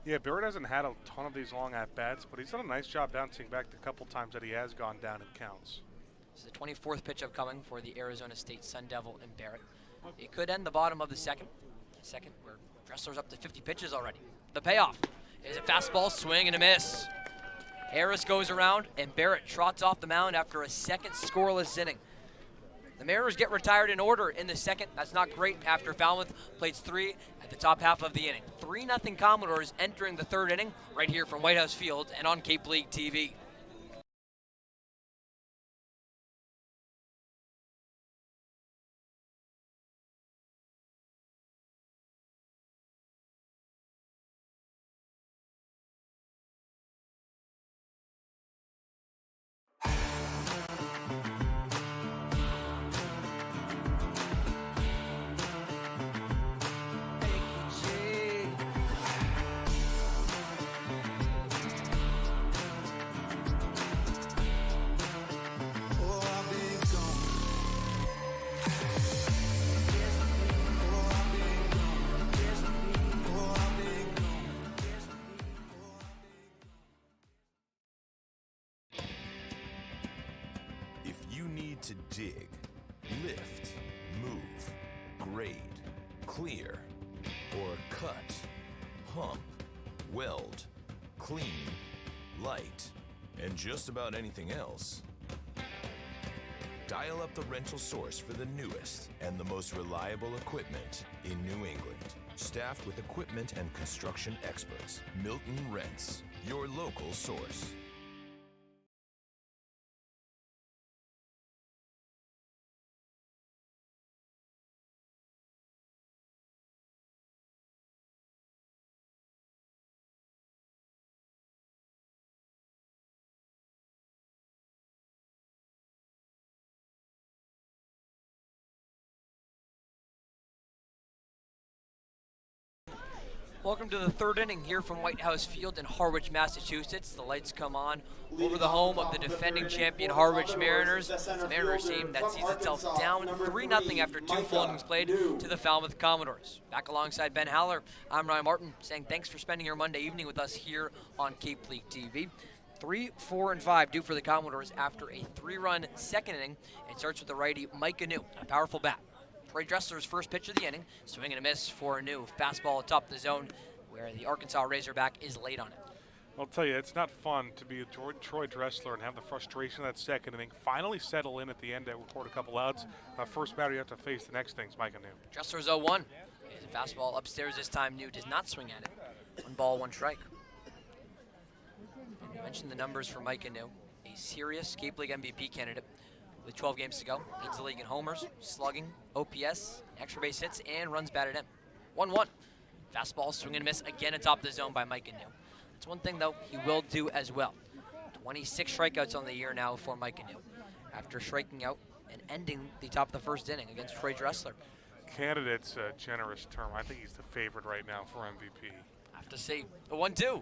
Yeah, Barrett hasn't had a ton of these long at-bats, but he's done a nice job bouncing back the couple times that he has gone down. It counts. This is the 24th pitch upcoming for the Arizona State Sun Devil and Barrett. It could end the bottom of the second. Where Dressler's up to 50 pitches already. The payoff is a fastball swing and a miss. Harris goes around and Barrett trots off the mound after a second scoreless inning. The Mariners get retired in order in the second. That's not great after Falmouth plays 3 at the top half of the inning. 3-0 Commodores entering the third inning right here from White House Field and on Cape League TV. need to dig, lift, move, grade, clear, or cut, pump, weld, clean, light, and just about anything else, dial up the rental source for the newest and the most reliable equipment in New England. Staffed with equipment and construction experts, Milton Rents, your local source. Welcome to the third inning here from White House Field in Harwich, Massachusetts. The lights come on over the home of the defending champion Harwich Mariners. It's a Mariners team that sees itself down 3-0 after 2 full innings played to the Falmouth Commodores. Back alongside Ben Haller, I'm Ryan Martin, saying thanks for spending your Monday evening with us here on Cape League TV. 3, 4, and 5 due for the Commodores after a 3-run second inning. It starts with the righty Mike Anu, a powerful bat. Troy Dressler's first pitch of the inning, swing and a miss for Anu. Fastball atop the zone where the Arkansas Razorback is late on it. I'll tell you, it's not fun to be Troy Dressler and have the frustration of that second inning. Finally settle in at the end and record a couple outs. First batter you have to face the next thing's Mike Anu. Dressler's 0-1. His fastball upstairs this time. Anu does not swing at it. 1 ball, 1 strike. And you mentioned the numbers for Mike Anu, a serious Cape League MVP candidate. With 12 games to go, leads the league in homers, slugging, OPS, extra base hits, and runs batted in. 1-1. Fastball, swing and miss, again atop the zone by Mike Anu. That's one thing, though, he will do as well. 26 strikeouts on the year now for Mike Anu, after striking out and ending the top of the first inning against Troy Dressler. Candidate's a generous term. I think he's the favorite right now for MVP. I have to say, a 1-2.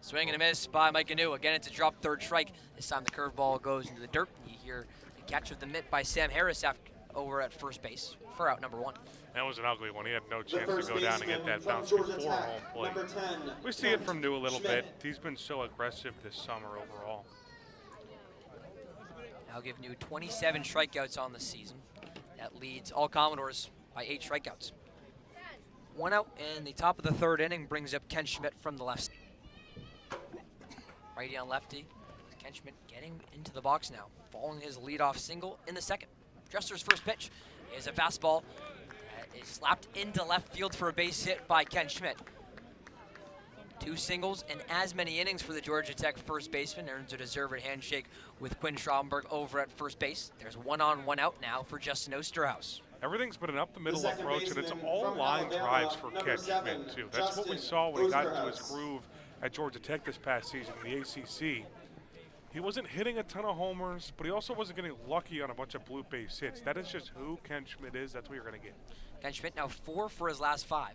Swing and a miss by Mike Anu. Again, it's a drop third strike. This time the curveball goes into the dirt. You hear the catch of the mitt by Sam Harris over at first base for out number 1. That was an ugly one. He had no chance to go down and get that bounce before home plate. We see it from New a little bit. He's been so aggressive this summer overall. Now give New 27 strikeouts on the season. That leads all Commodores by 8 strikeouts. 1 out in the top of the third inning brings up Ken Schmidt from the left. Righty on lefty. Ken Schmidt getting into the box now, following his leadoff single in the second. Dressler's first pitch is a fastball. Is slapped into left field for a base hit by Ken Schmidt. 2 singles and as many innings for the Georgia Tech first baseman. Earns a deserved handshake with Quinn Schaubenberg over at first base. There's 1 on, 1 out now for Justin Osterhaus. Everything's been an up-the-middle approach, and it's all line drives for Ken Schmidt, too. That's what we saw when he got into his groove at Georgia Tech this past season in the ACC. He wasn't hitting a ton of homers, but he also wasn't getting lucky on a bunch of blue base hits. That is just who Ken Schmidt is. That's what you're going to get. Ken Schmidt now 4 for his last 5.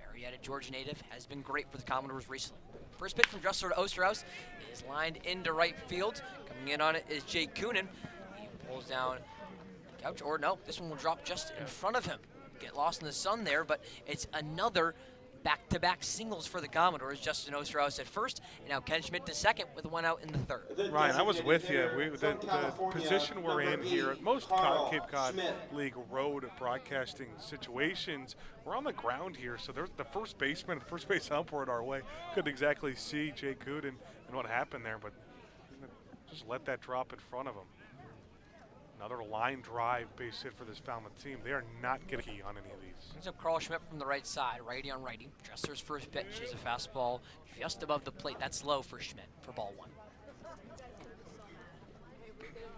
Marietta, Georgia native, has been great for the Commodores recently. First pitch from Dressler to Osterhaus is lined into right field. Coming in on it is Jake Coonan. He pulls down the couch, or no, this one will drop just in front of him. Get lost in the sun there, but it's another back-to-back singles for the Commodores. Justin Osterhaus at first, and now Ken Schmidt to second with 1 out in the third. Ryan, I was with you. The position we're in here, at most Cape Cod League road broadcasting situations, we're on the ground here, so there's the first baseman, the first base umpire our way. Couldn't exactly see Jay Coonan and what happened there, but just let that drop in front of him. Another line drive base hit for this Falmouth team. They are not getting key on any of these. Brings up Carl Schmidt from the right side, righty on righty. Dressler's first pitch is a fastball just above the plate. That's low for Schmidt for ball 1.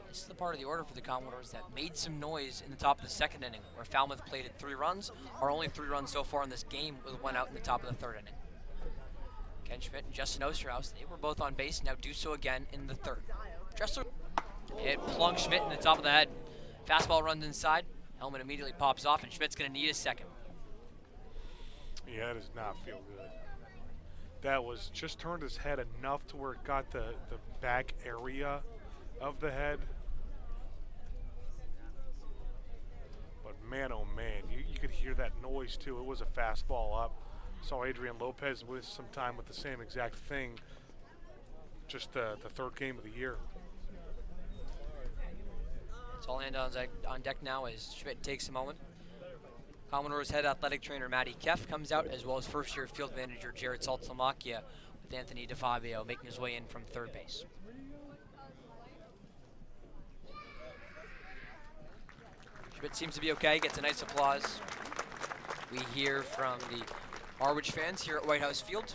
This is the part of the order for the Commodores that made some noise in the top of the second inning, where Falmouth played at 3 runs. Our only 3 runs so far in this game with 1 out in the top of the third inning. Ken Schmidt and Justin Osterhaus, they were both on base, now do so again in the third. Dressler, it plunks Schmidt in the top of the head. Fastball runs inside. Helmet immediately pops off, and Schmidt's going to need a second. Yeah, that does not feel good. That was just turned his head enough to where it got the back area of the head. But man, oh man, you could hear that noise too. It was a fastball up. Saw Adrian Lopez with some time with the same exact thing. Just the third game of the year. It's all hands on deck now as Schmidt takes a moment. Commodores head athletic trainer Matty Keff comes out, as well as first-year field manager Jared Saltamakia, with Anthony DeFabio making his way in from third base. Schmidt seems to be okay, gets a nice applause. We hear from the Harwich fans here at White House Field.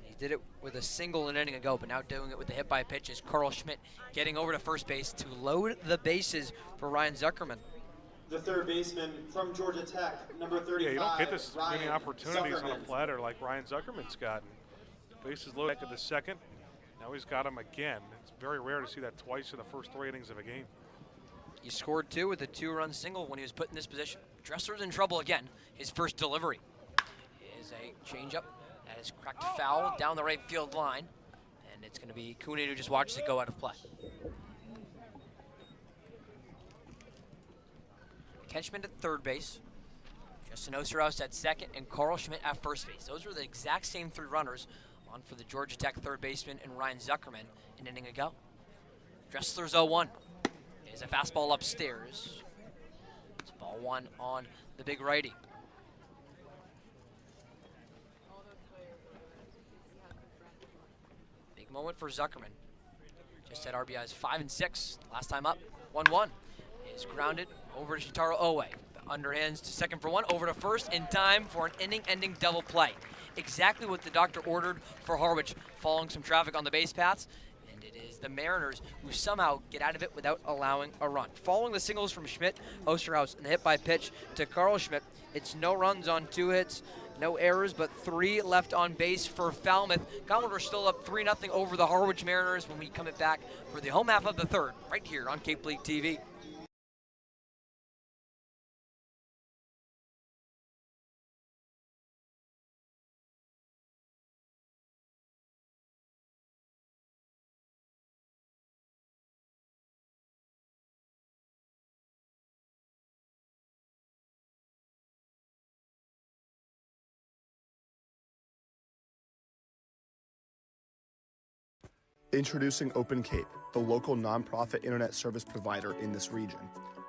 He did it with a single an inning ago, but now doing it with the hit by pitch is Carl Schmidt getting over to first base to load the bases for Ryan Zuckerman. The third baseman from Georgia Tech, number 35. Yeah, you don't get this many Ryan opportunities on a Zuckerman. platter like Ryan Zuckerman's gotten. Bases loaded at the second. Now he's got him again. It's very rare to see that twice in the first 3 innings of a game. He scored 2 with a 2-run single when he was put in this position. Dressler's in trouble again. His first delivery is a changeup that is cracked foul down the right field line, and it's going to be Kunin who just watches it go out of play. Ken Schmidt at third base, Justin Osterhaus at second, and Carl Schmidt at first base. Those were the exact same 3 runners on for the Georgia Tech third baseman and Ryan Zuckerman an inning ago. Dressler's 0-1. Is a fastball upstairs. It's ball 1 on the big righty. Big moment for Zuckerman. Just had RBIs 5 and 6. Last time up, 1-1. Is grounded over to Shintaro Owe. Underhands to second for 1, over to first in time for an inning-ending double play. Exactly what the doctor ordered for Harwich, following some traffic on the base paths. And it is the Mariners who somehow get out of it without allowing a run. Following the singles from Schmidt, Osterhaus, and the hit by pitch to Carl Schmidt, it's no runs on 2 hits, no errors, but 3 left on base for Falmouth. Commodores still up 3-0 over the Harwich Mariners when we come it back for the home half of the third, right here on Cape League TV. Introducing Open Cape, the local nonprofit internet service provider in this region.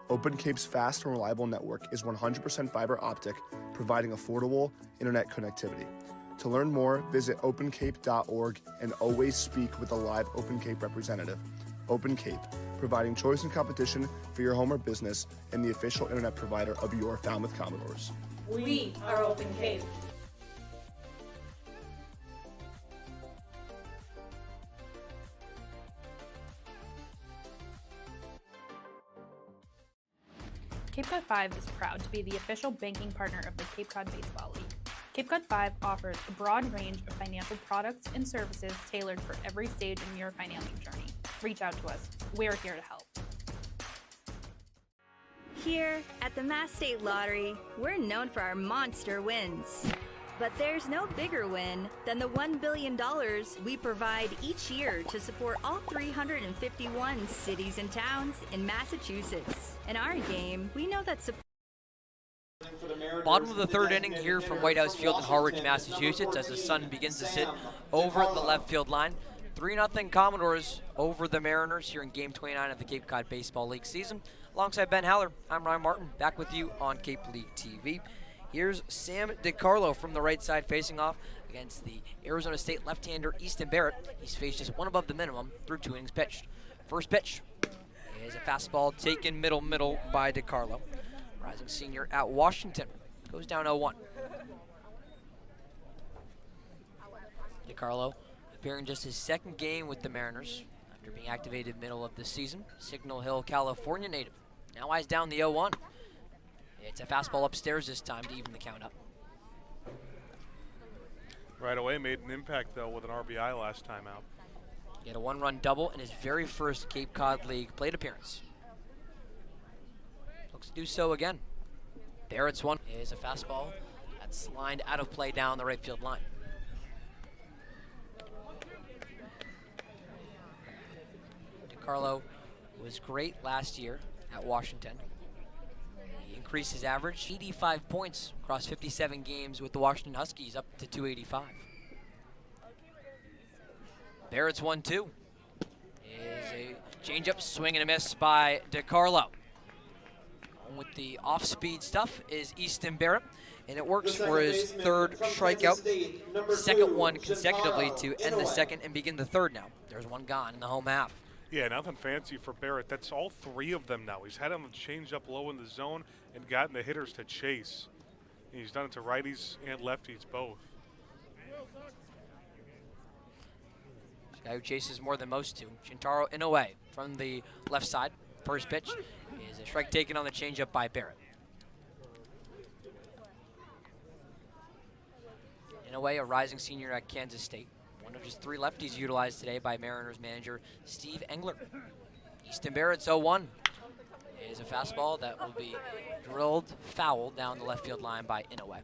Open Cape's fast and reliable network is 100% fiber optic, providing affordable internet connectivity. To learn more, visit opencape.org and always speak with a live Open Cape representative. Open Cape, providing choice and competition for your home or business and the official internet provider of your Falmouth Commodores. We are Open Cape. Cape Cod 5 is proud to be the official banking partner of the Cape Cod Baseball League. Cape Cod 5 offers a broad range of financial products and services tailored for every stage in your financial journey. Reach out to us. We're here to help. Here at the Mass State Lottery, we're known for our monster wins. But there's no bigger win than the $1 billion we provide each year to support all 351 cities and towns in Massachusetts. In our game, we know that support. Bottom of the third inning here from White House Field in Harwich, Massachusetts, as the sun begins to sit over the left field line. 3-0 Commodores over the Mariners here in Game 29 of the Cape Cod Baseball League season. Alongside Ben Haller, I'm Ryan Martin, back with you on Cape League TV. Here's Sam DiCarlo from the right side facing off against the Arizona State left-hander Easton Barrett. He's faced just 1 above the minimum through 2 innings pitched. First pitch is a fastball taken middle by DiCarlo. Rising senior at Washington goes down 0-1. DiCarlo appearing just his 2nd game with the Mariners after being activated middle of the season. Signal Hill, California native. Now eyes down the 0-1. It's a fastball upstairs this time to even the count up. Right away made an impact, though, with an RBI last time out. He had a 1-run double in his very first Cape Cod League plate appearance. Looks to do so again. Barrett's one is a fastball that's lined out of play down the right field line. DiCarlo was great last year at Washington. He increased his average 85 points across 57 games with the Washington Huskies up to 285. Barrett's 1-2 is a Change-up, swing and a miss by DeCarlo. With the off-speed stuff is Easton Barrett, and it works for his third strikeout, second one consecutively to end the second and begin the third now. There's one gone in the home half. Yeah, nothing fancy for Barrett. That's all three of them now. He's had him change up low in the zone and gotten the hitters to chase. He's done it to righties and lefties both. This guy who chases more than most do. Shintaro Inoue from the left side. First pitch is a strike taken on the changeup by Barrett. Inoue, a rising senior at Kansas State. One of just 3 lefties utilized today by Mariners manager Steve Engler. Easton Barrett's 0-1. It is a fastball that will be drilled foul down the left field line by Inoue.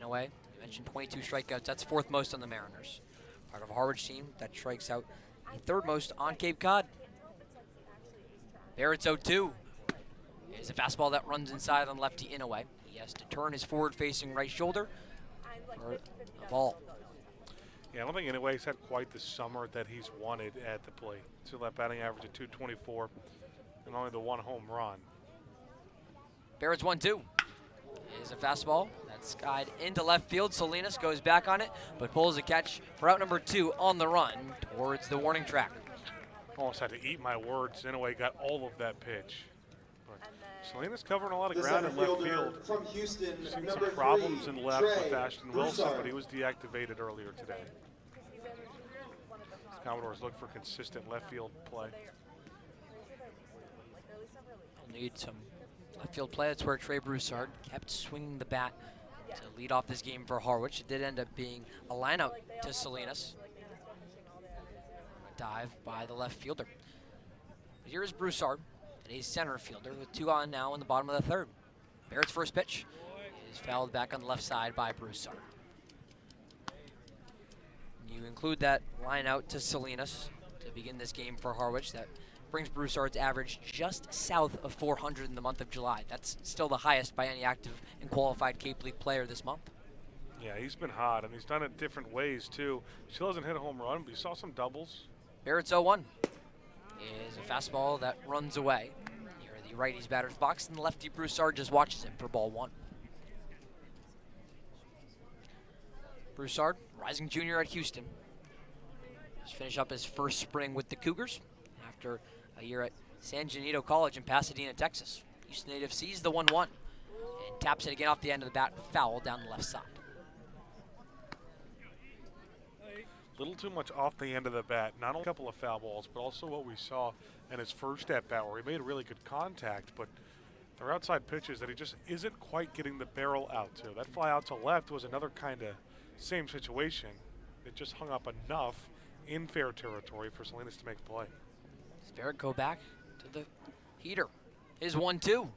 Inoue, you mentioned 22 strikeouts. That's 4th most on the Mariners. Part of a Harwich team that strikes out the 3rd most on Cape Cod. Barrett's 0-2. It is a fastball that runs inside on lefty Inoue. He has to turn his forward-facing right shoulder for a ball. Yeah, I don't think Inoue's had quite the summer that he's wanted at the plate. So that batting average of 224 and only the 1 home run. Barrett's 1-2. It is a fastball that's skied into left field. Salinas goes back on it, but pulls a catch for out number 2 on the run towards the warning track. Almost had to eat my words. Inoue got all of that pitch. But Salinas covering a lot of ground in left field. From Houston, Seen some problems in left with Ashton Wilson, but he was deactivated earlier today. The Commodores look for consistent left field play. We'll need some left field play. That's where Trey Broussard kept swinging the bat to lead off this game for Harwich. It did end up being a line out to Salinas. A dive by the left fielder. But here is Broussard, today's center fielder, with 2 on now in the bottom of the 3rd. Barrett's first pitch is fouled back on the left side by Broussard. You include that line out to Salinas to begin this game for Harwich. That brings Broussard's average just south of 400 in the month of July. That's still the highest by any active and qualified Cape League player this month. Yeah, he's been hot, and he's done it different ways, too. Still hasn't hit a home run, but you saw some doubles. Barrett's 0-1. Is a fastball that runs away near the righty's batter's box, and the lefty Broussard just watches him for ball 1. Broussard, rising junior at Houston. Just finished up his first spring with the Cougars after a year at San Janito College in Pasadena, Texas. Houston native sees the 1-1 and taps it again off the end of the bat, foul down the left side. Little too much off the end of the bat. Not only a couple of foul balls, but also what we saw in his first at-bat where he made a really good contact, but they're outside pitches that he just isn't quite getting the barrel out to. That fly out to left was another kind of same situation. It just hung up enough in fair territory for Salinas to make a play. Does Barrett go back to the heater? His 1-2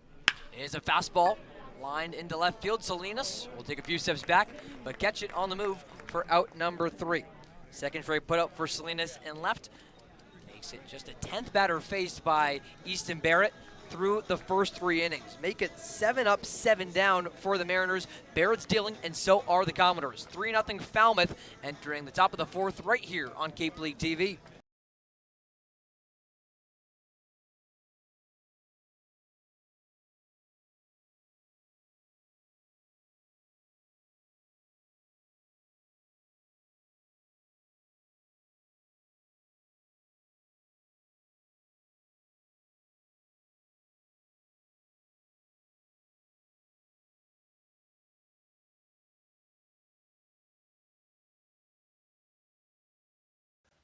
is a fastball lined into left field. Salinas will take a few steps back, but catch it on the move for out number 3. Second straight put up for Salinas in left. Makes it just a 10th batter faced by Easton Barrett through the first 3 innings. Make it 7 up, 7 down for the Mariners. Barrett's dealing, and so are the Commodores. 3-0 Falmouth entering the top of the 4th right here on Cape League TV.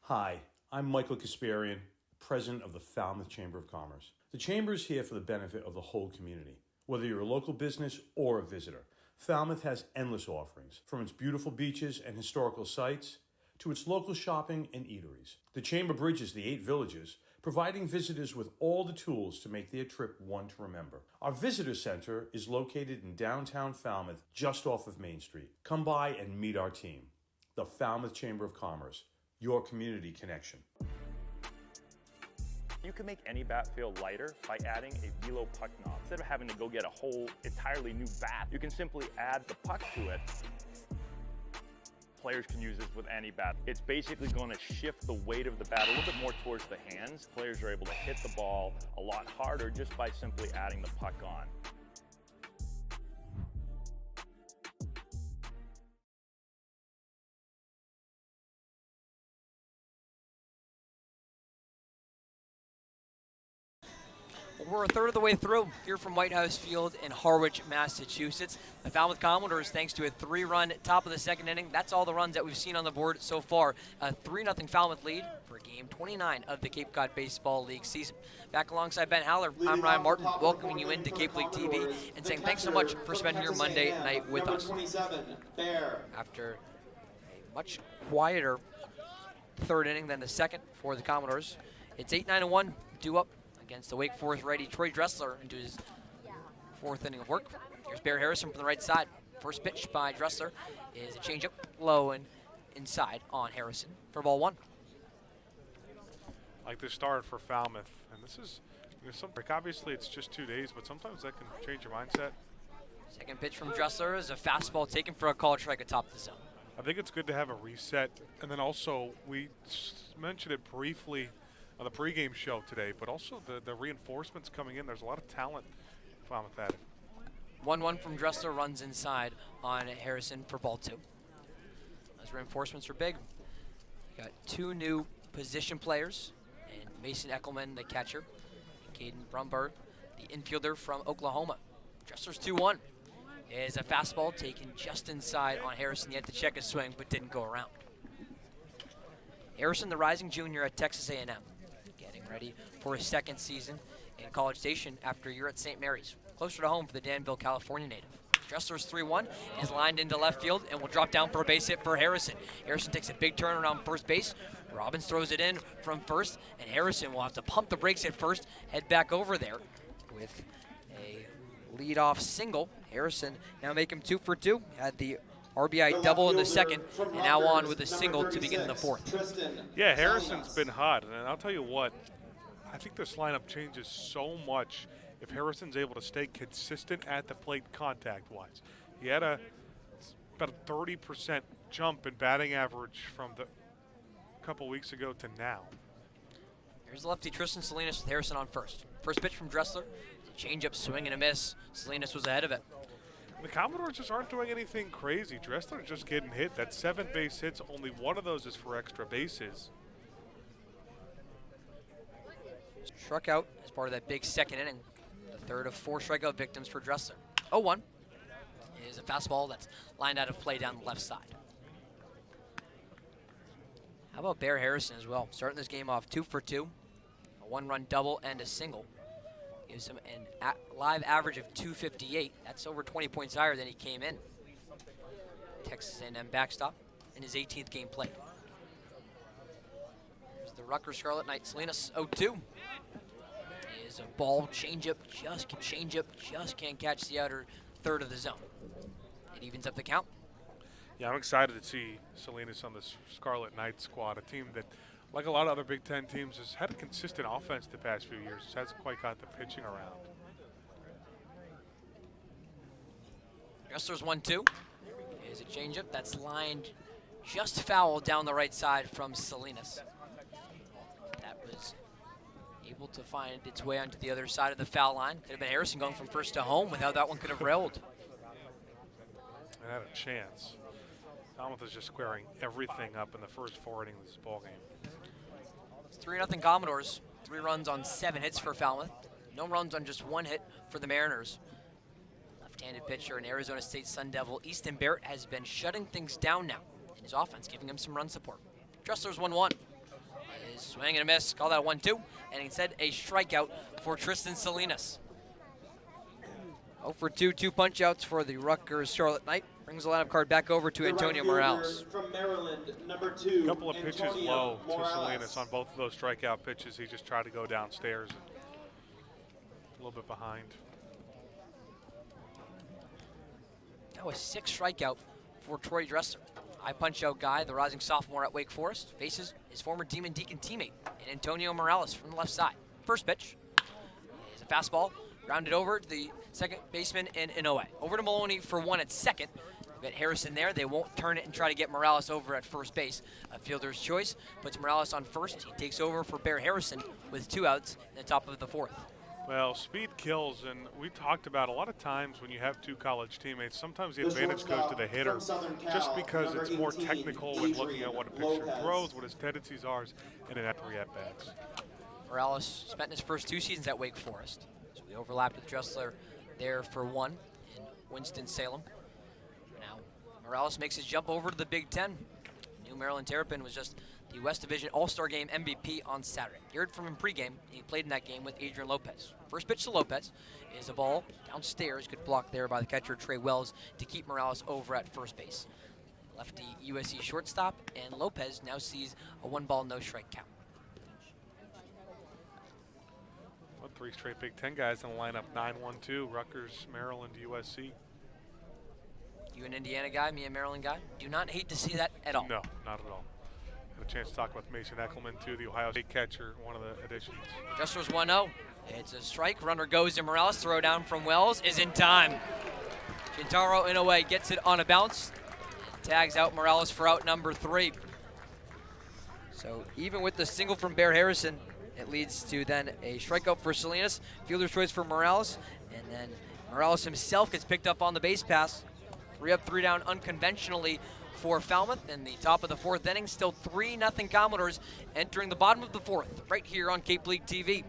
Hi, I'm Michael Kasparian, President of the Falmouth Chamber of Commerce. The Chamber is here for the benefit of the whole community. Whether you're a local business or a visitor, Falmouth has endless offerings, from its beautiful beaches and historical sites to its local shopping and eateries. The Chamber bridges the 8 villages, providing visitors with all the tools to make their trip one to remember. Our visitor center is located in downtown Falmouth, just off of Main Street. Come by and meet our team. The Falmouth Chamber of Commerce, your community connection. You can make any bat feel lighter by adding a velo puck knob. Instead of having to go get a whole entirely new bat, you can simply add the puck to it. Players can use this with any bat. It's basically going to shift the weight of the bat a little bit more towards the hands. Players are able to hit the ball a lot harder just by simply adding the puck on. We're a third of the way through here from White House Field in Harwich, Massachusetts. The Falmouth Commodores, thanks to a 3-run top of the second inning. That's all the runs that we've seen on the board so far. A 3-0 Falmouth lead for game 29 of the Cape Cod Baseball League season. Back alongside Ben Haller, I'm Ryan Martin, welcoming you into Cape League TV and saying thanks so much for spending your Monday night with us. After a much quieter third inning than the second for the Commodores, it's 8-9-1, due up against the Wake Forest righty Troy Dressler into his fourth inning of work. Here's Bear Harrison from the right side. First pitch by Dressler is a changeup low and inside on Harrison for ball one. Like this start for Falmouth, and this is obviously it's just 2 days, but sometimes that can change your mindset. Second pitch from Dressler is a fastball taken for a call strike atop the zone. I think it's good to have a reset, and then also we mentioned it briefly on the pregame show today, but also the reinforcements coming in. There's a lot of talent Falmouth added. 1-1 from Dressler, runs inside on Harrison for ball two. Those reinforcements are big. Got two new position players, and Mason Eckelman, the catcher, and Caden Brumberg, the infielder from Oklahoma. Dressler's 2-1 is a fastball taken just inside on Harrison. He had to check his swing, but didn't go around. Harrison, the rising junior at Texas A&M, getting ready for his second season in College Station after a year at St. Mary's, closer to home for the Danville, California native. Dressler's 3-1 is lined into left field and will drop down for a base hit for Harrison. Harrison takes a big turn around first base. Robbins throws it in from first, and Harrison will have to pump the brakes at first, head back over there with a leadoff single. Harrison now make him 2 for 2. Had the RBI double in the second, and now on with a single to begin the fourth. Yeah, Harrison's been hot, and I'll tell you what, I think this lineup changes so much if Harrison's able to stay consistent at the plate contact-wise. He had about a 30% jump in batting average from the couple weeks ago to now. Here's the lefty Tristan Salinas with Harrison on first. First pitch from Dressler, change-up, swing and a miss. Salinas was ahead of it. The Commodores just aren't doing anything crazy. Dressler just getting hit. That's 7 base hits. Only one of those is for extra bases. Struck out as part of that big second inning. The third of 4 strikeout victims for Dressler. 0-1 is a fastball that's lined out of play down the left side. How about Bear Harrison as well? Starting this game off 2 for 2. A 1-run double and a single. Gives him a live average of 258. That's over 20 points higher than he came in. Texas A&M backstop in his 18th game played. Here's the Rutgers Scarlet Knights. Salinas 0-2. Is a ball changeup, just can't catch the outer third of the zone. It evens up the count. Yeah, I'm excited to see Salinas on this Scarlet Knights squad, a team that, like a lot of other Big Ten teams, has had a consistent offense the past few years. Just hasn't quite got the pitching around. Dressler's 1-2 is a changeup that's lined just foul down the right side from Salinas. That was able to find its way onto the other side of the foul line. Could have been Harrison going from first to home with how that one could have railed. And had a chance. Falmouth is just squaring everything up in the first 4 innings of this ball game. It's 3-0 Commodores. 3 runs on 7 hits for Falmouth. No runs on just 1 hit for the Mariners. Left-handed pitcher and Arizona State Sun Devil Easton Barrett has been shutting things down now in his offense, giving him some run support. Dressler's 1-1. His swing and a miss. Call that a 1-2. And instead a strikeout for Tristan Salinas. 0 for 2, 2 punch-outs for the Rutgers Charlotte Knight. Brings the lineup card back over to Antonio Morales. From Maryland, number 2. A couple of pitches low to Salinas on both of those strikeout pitches. He just tried to go downstairs and a little bit behind. That was 6 strikeout for Troy Dressler. High punch-out guy, the rising sophomore at Wake Forest, faces his former Demon Deacon teammate, and Antonio Morales from the left side. First pitch is a fastball, grounded over to the second baseman and Inoue. Over to Maloney for one at second. We've got Harrison there. They won't turn it and try to get Morales over at first base. A fielder's choice puts Morales on first. He takes over for Bear Harrison with 2 outs in the top of the 4th. Well, speed kills, and we talked about a lot of times when you have 2 college teammates, sometimes the advantage goes to the hitter just because it's more technical when looking at what a pitcher throws, what his tendencies are, and it had 3 at-bats. Morales spent his first 2 seasons at Wake Forest. So we overlapped with Dressler there for 1 in Winston-Salem. Now Morales makes his jump over to the Big Ten. New Maryland Terrapin was just the West Division All-Star Game MVP on Saturday. You heard from him pregame. He played in that game with Adrian Lopez. First pitch to Lopez is a ball downstairs. Good block there by the catcher, Trey Wells, to keep Morales over at first base. Lefty USC shortstop, and Lopez now sees a 1-ball, no-strike count. 3 straight Big Ten guys in the lineup, 9-1-2, Rutgers, Maryland, USC. You an Indiana guy, me a Maryland guy? Do not hate to see that at all. No, not at all. Had a chance to talk about Mason Eckelman, too, the Ohio State catcher, one of the additions. Dressler's 1-0. It's a strike. Runner goes to Morales. Throw down from Wells is in time. Shintaro Inoue gets it on a bounce. And tags out Morales for out number 3. So even with the single from Bear Harrison, it leads to then a strikeout for Salinas, fielder's choice for Morales, and then Morales himself gets picked up on the base pass. 3 up, 3 down unconventionally for Falmouth in the top of the 4th inning. Still 3-0 Commodores entering the bottom of the 4th right here on Cape League TV.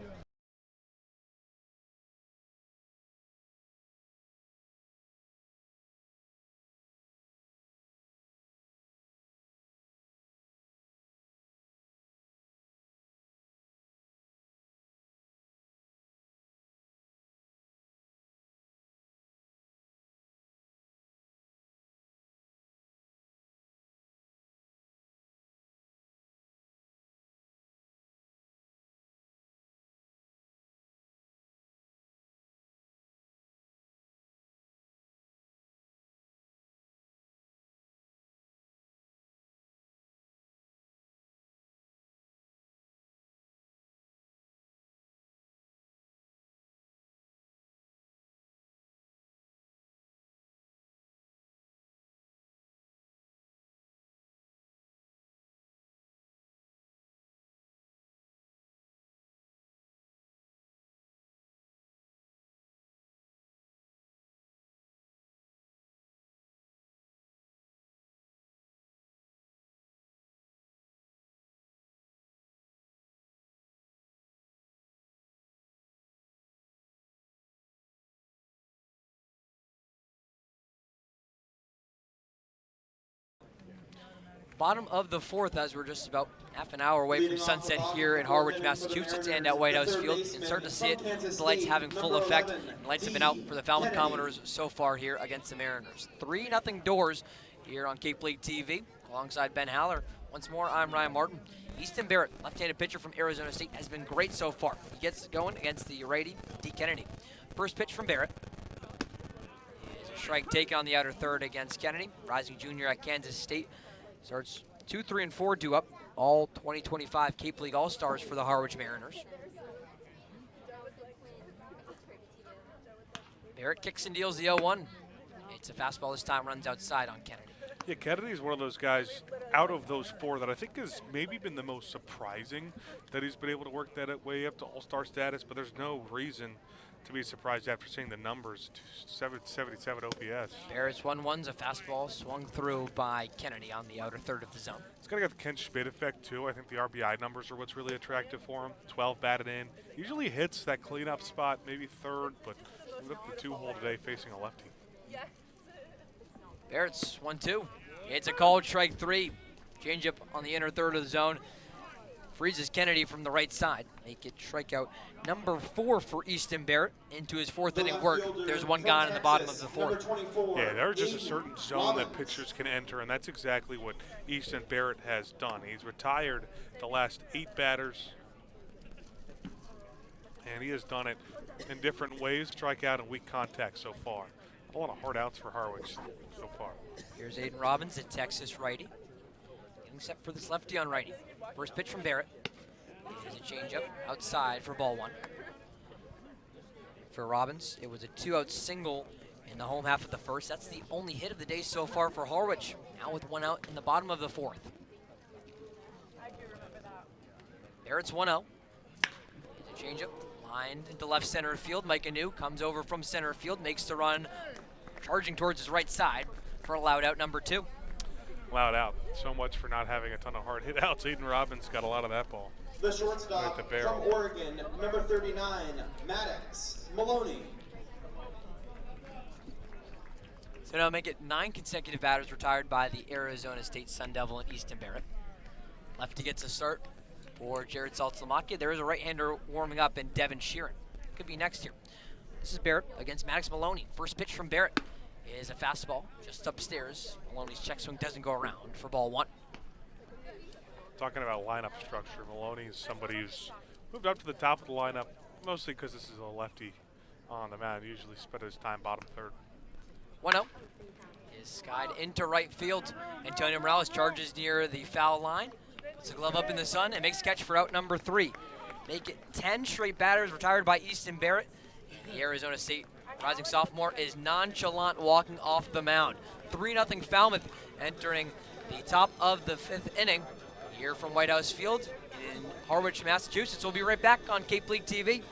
Bottom of the 4th as we're just about half an hour away from sunset here in Harwich, Massachusetts, and at White House Field. You can start to see it, the lights having full effect. The lights have been out for the Falmouth Commodores so far here against the Mariners. 3-0 Doors here on Cape League TV. Alongside Ben Haller, once more, I'm Ryan Martin. Easton Barrett, left-handed pitcher from Arizona State, has been great so far. He gets going against the righty, D. Kennedy. First pitch from Barrett is a strike taken on the outer 3rd against Kennedy. Rising junior at Kansas State. Starts 2, 3, and 4 due up. All 2025 Cape League All-Stars for the Harwich Mariners. Barrett kicks and deals the 0-1. It's a fastball this time, runs outside on Kennedy. Yeah, Kennedy is one of those guys out of those 4 that I think has maybe been the most surprising that he's been able to work that way up to all-star status, but there's no reason to be surprised after seeing the numbers. 777 OPS. Barrett's 1-1's a fastball swung through by Kennedy on the outer 3rd of the zone. It's got to get the Ken Schmidt effect, too. I think the RBI numbers are what's really attractive for him. 12 batted in. Usually hits that cleanup spot, maybe 3rd, but moved up the 2-hole today facing a lefty. Barrett's 1-2. It's a called strike 3. Changeup on the inner 3rd of the zone. Freezes Kennedy from the right side. Make it strikeout number 4 for Easton Barrett into his 4th inning work. There's 1 gone in the bottom of the 4th. Yeah, there's just a certain zone that pitchers can enter, and that's exactly what Easton Barrett has done. He's retired the last 8 batters, and he has done it in different ways. Strikeout and weak contact so far. A lot of hard outs for Harwich so far. Here's Aiden Robbins, a Texas righty. Getting set for this lefty on righty. First pitch from Barrett. There's a changeup outside for ball one. For Robbins, it was a 2-out single in the home half of the first. That's the only hit of the day so far for Harwich. Now with 1 out in the bottom of the fourth. Barrett's 1-0. There's a changeup, lined into left center field. Mike Anu comes over from center field, makes the run, charging towards his right side for a loud out number 2. Loud out. So much for not having a ton of hard hit outs. Eden Robbins got a lot of that ball. The shortstop from Oregon, number 39, Maddox Maloney. So now make it 9 consecutive batters retired by the Arizona State Sun Devil and Easton Barrett. Lefty gets a start for Jared Saltzlamacchia. There is a right-hander warming up in Devin Sheeran. Could be next year. This is Barrett against Maddox Maloney. First pitch from Barrett is a fastball just upstairs. Maloney's check swing doesn't go around for ball 1. Talking about lineup structure, Maloney is somebody who's moved up to the top of the lineup, mostly because this is a lefty on the mound. Usually spent his time bottom third. 1-0 is skied into right field. Antonio Morales charges near the foul line, puts a glove up in the sun, and makes a catch for out number 3. Make it 10 straight batters retired by Easton Barrett. The Arizona State rising sophomore is nonchalant walking off the mound. 3-0 Falmouth entering the top of the 5th inning. Here from White House Field in Harwich, Massachusetts. We'll be right back on Cape League TV.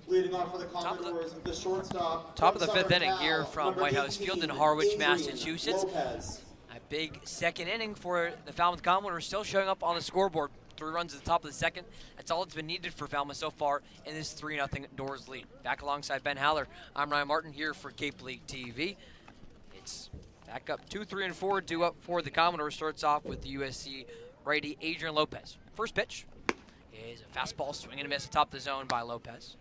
Leading off for the Commodores, the shortstop. Top of the 5th inning here from White House Field in Harwich, Massachusetts. A big second inning for the Falmouth Commodores, still showing up on the scoreboard. 3 runs at the top of the 2nd. That's all that's been needed for Falmouth so far in this 3-0 Doors lead. Back alongside Ben Haller, I'm Ryan Martin here for Cape League TV. It's back up 2, 3, and 4 due up for the Commodores. Starts off with the USC righty Adrian Lopez. First pitch is a fastball, swing and a miss atop the zone by Lopez.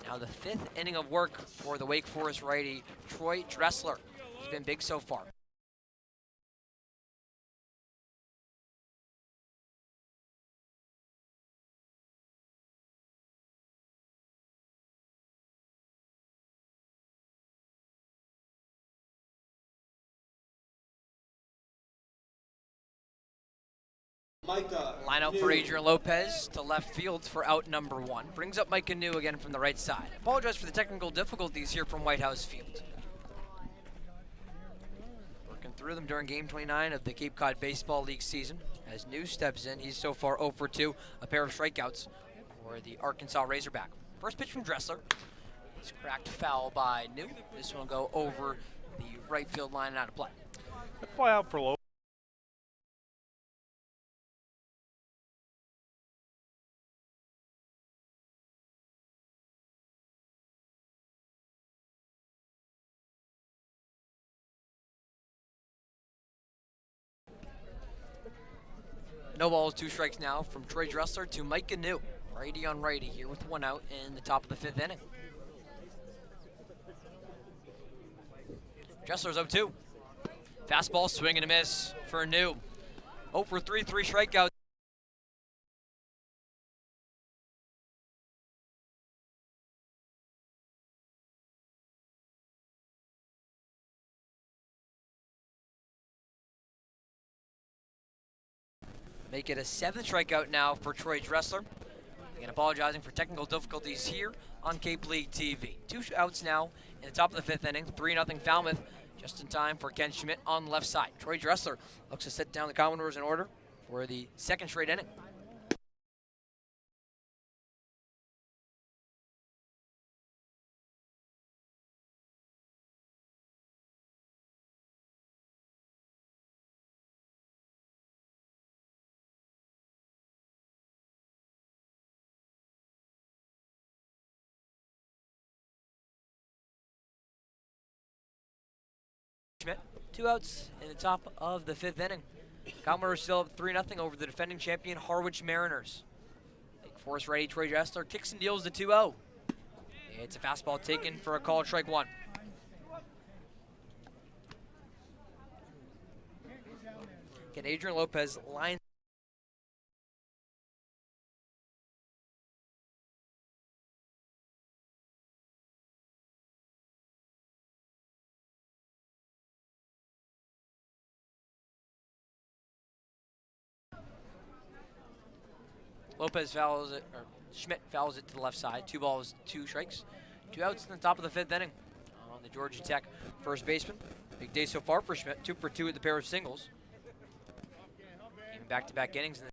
Now the 5th inning of work for the Wake Forest righty, Troy Dressler. He's been big so far. Line out for Adrian Lopez to left field for out number 1. Brings up Mike Anu again from the right side. Apologize for the technical difficulties here from White House Field. Working through them during game 29 of the Cape Cod Baseball League season. As New steps in, he's so far 0 for 2, a pair of strikeouts for the Arkansas Razorback. First pitch from Dressler. He's cracked foul by New. This one will go over the right field line and out of play. Fly out for Lopez. No balls, 2 strikes now from Troy Dressler to Mike Gnu. Righty on righty here with 1 out in the top of the 5th inning. Dressler's 0-2. Fastball, swing and a miss for New. 0 for 3, 3 strikeouts. Make it a 7th strikeout now for Troy Dressler. Again, apologizing for technical difficulties here on Cape League TV. 2 outs now in the top of the 5th inning. 3-0 Falmouth, just in time for Ken Schmidt on the left side. Troy Dressler looks to set down the Commodores in order for the 2nd straight inning. Schmidt, 2 outs in the top of the 5th inning. Commodores still up 3-0 over the defending champion Harwich Mariners. Lake Forest ready, Troy Dressler kicks and deals the 2-0. It's a fastball taken for a called strike 1. Again, Adrian Lopez lines. Lopez fouls it, or Schmidt fouls it to the left side. 2 balls, 2 strikes. 2 outs in the top of the 5th inning. On the Georgia Tech first baseman. Big day so far for Schmidt. 2 for 2 at the pair of singles. Even back-to-back innings in the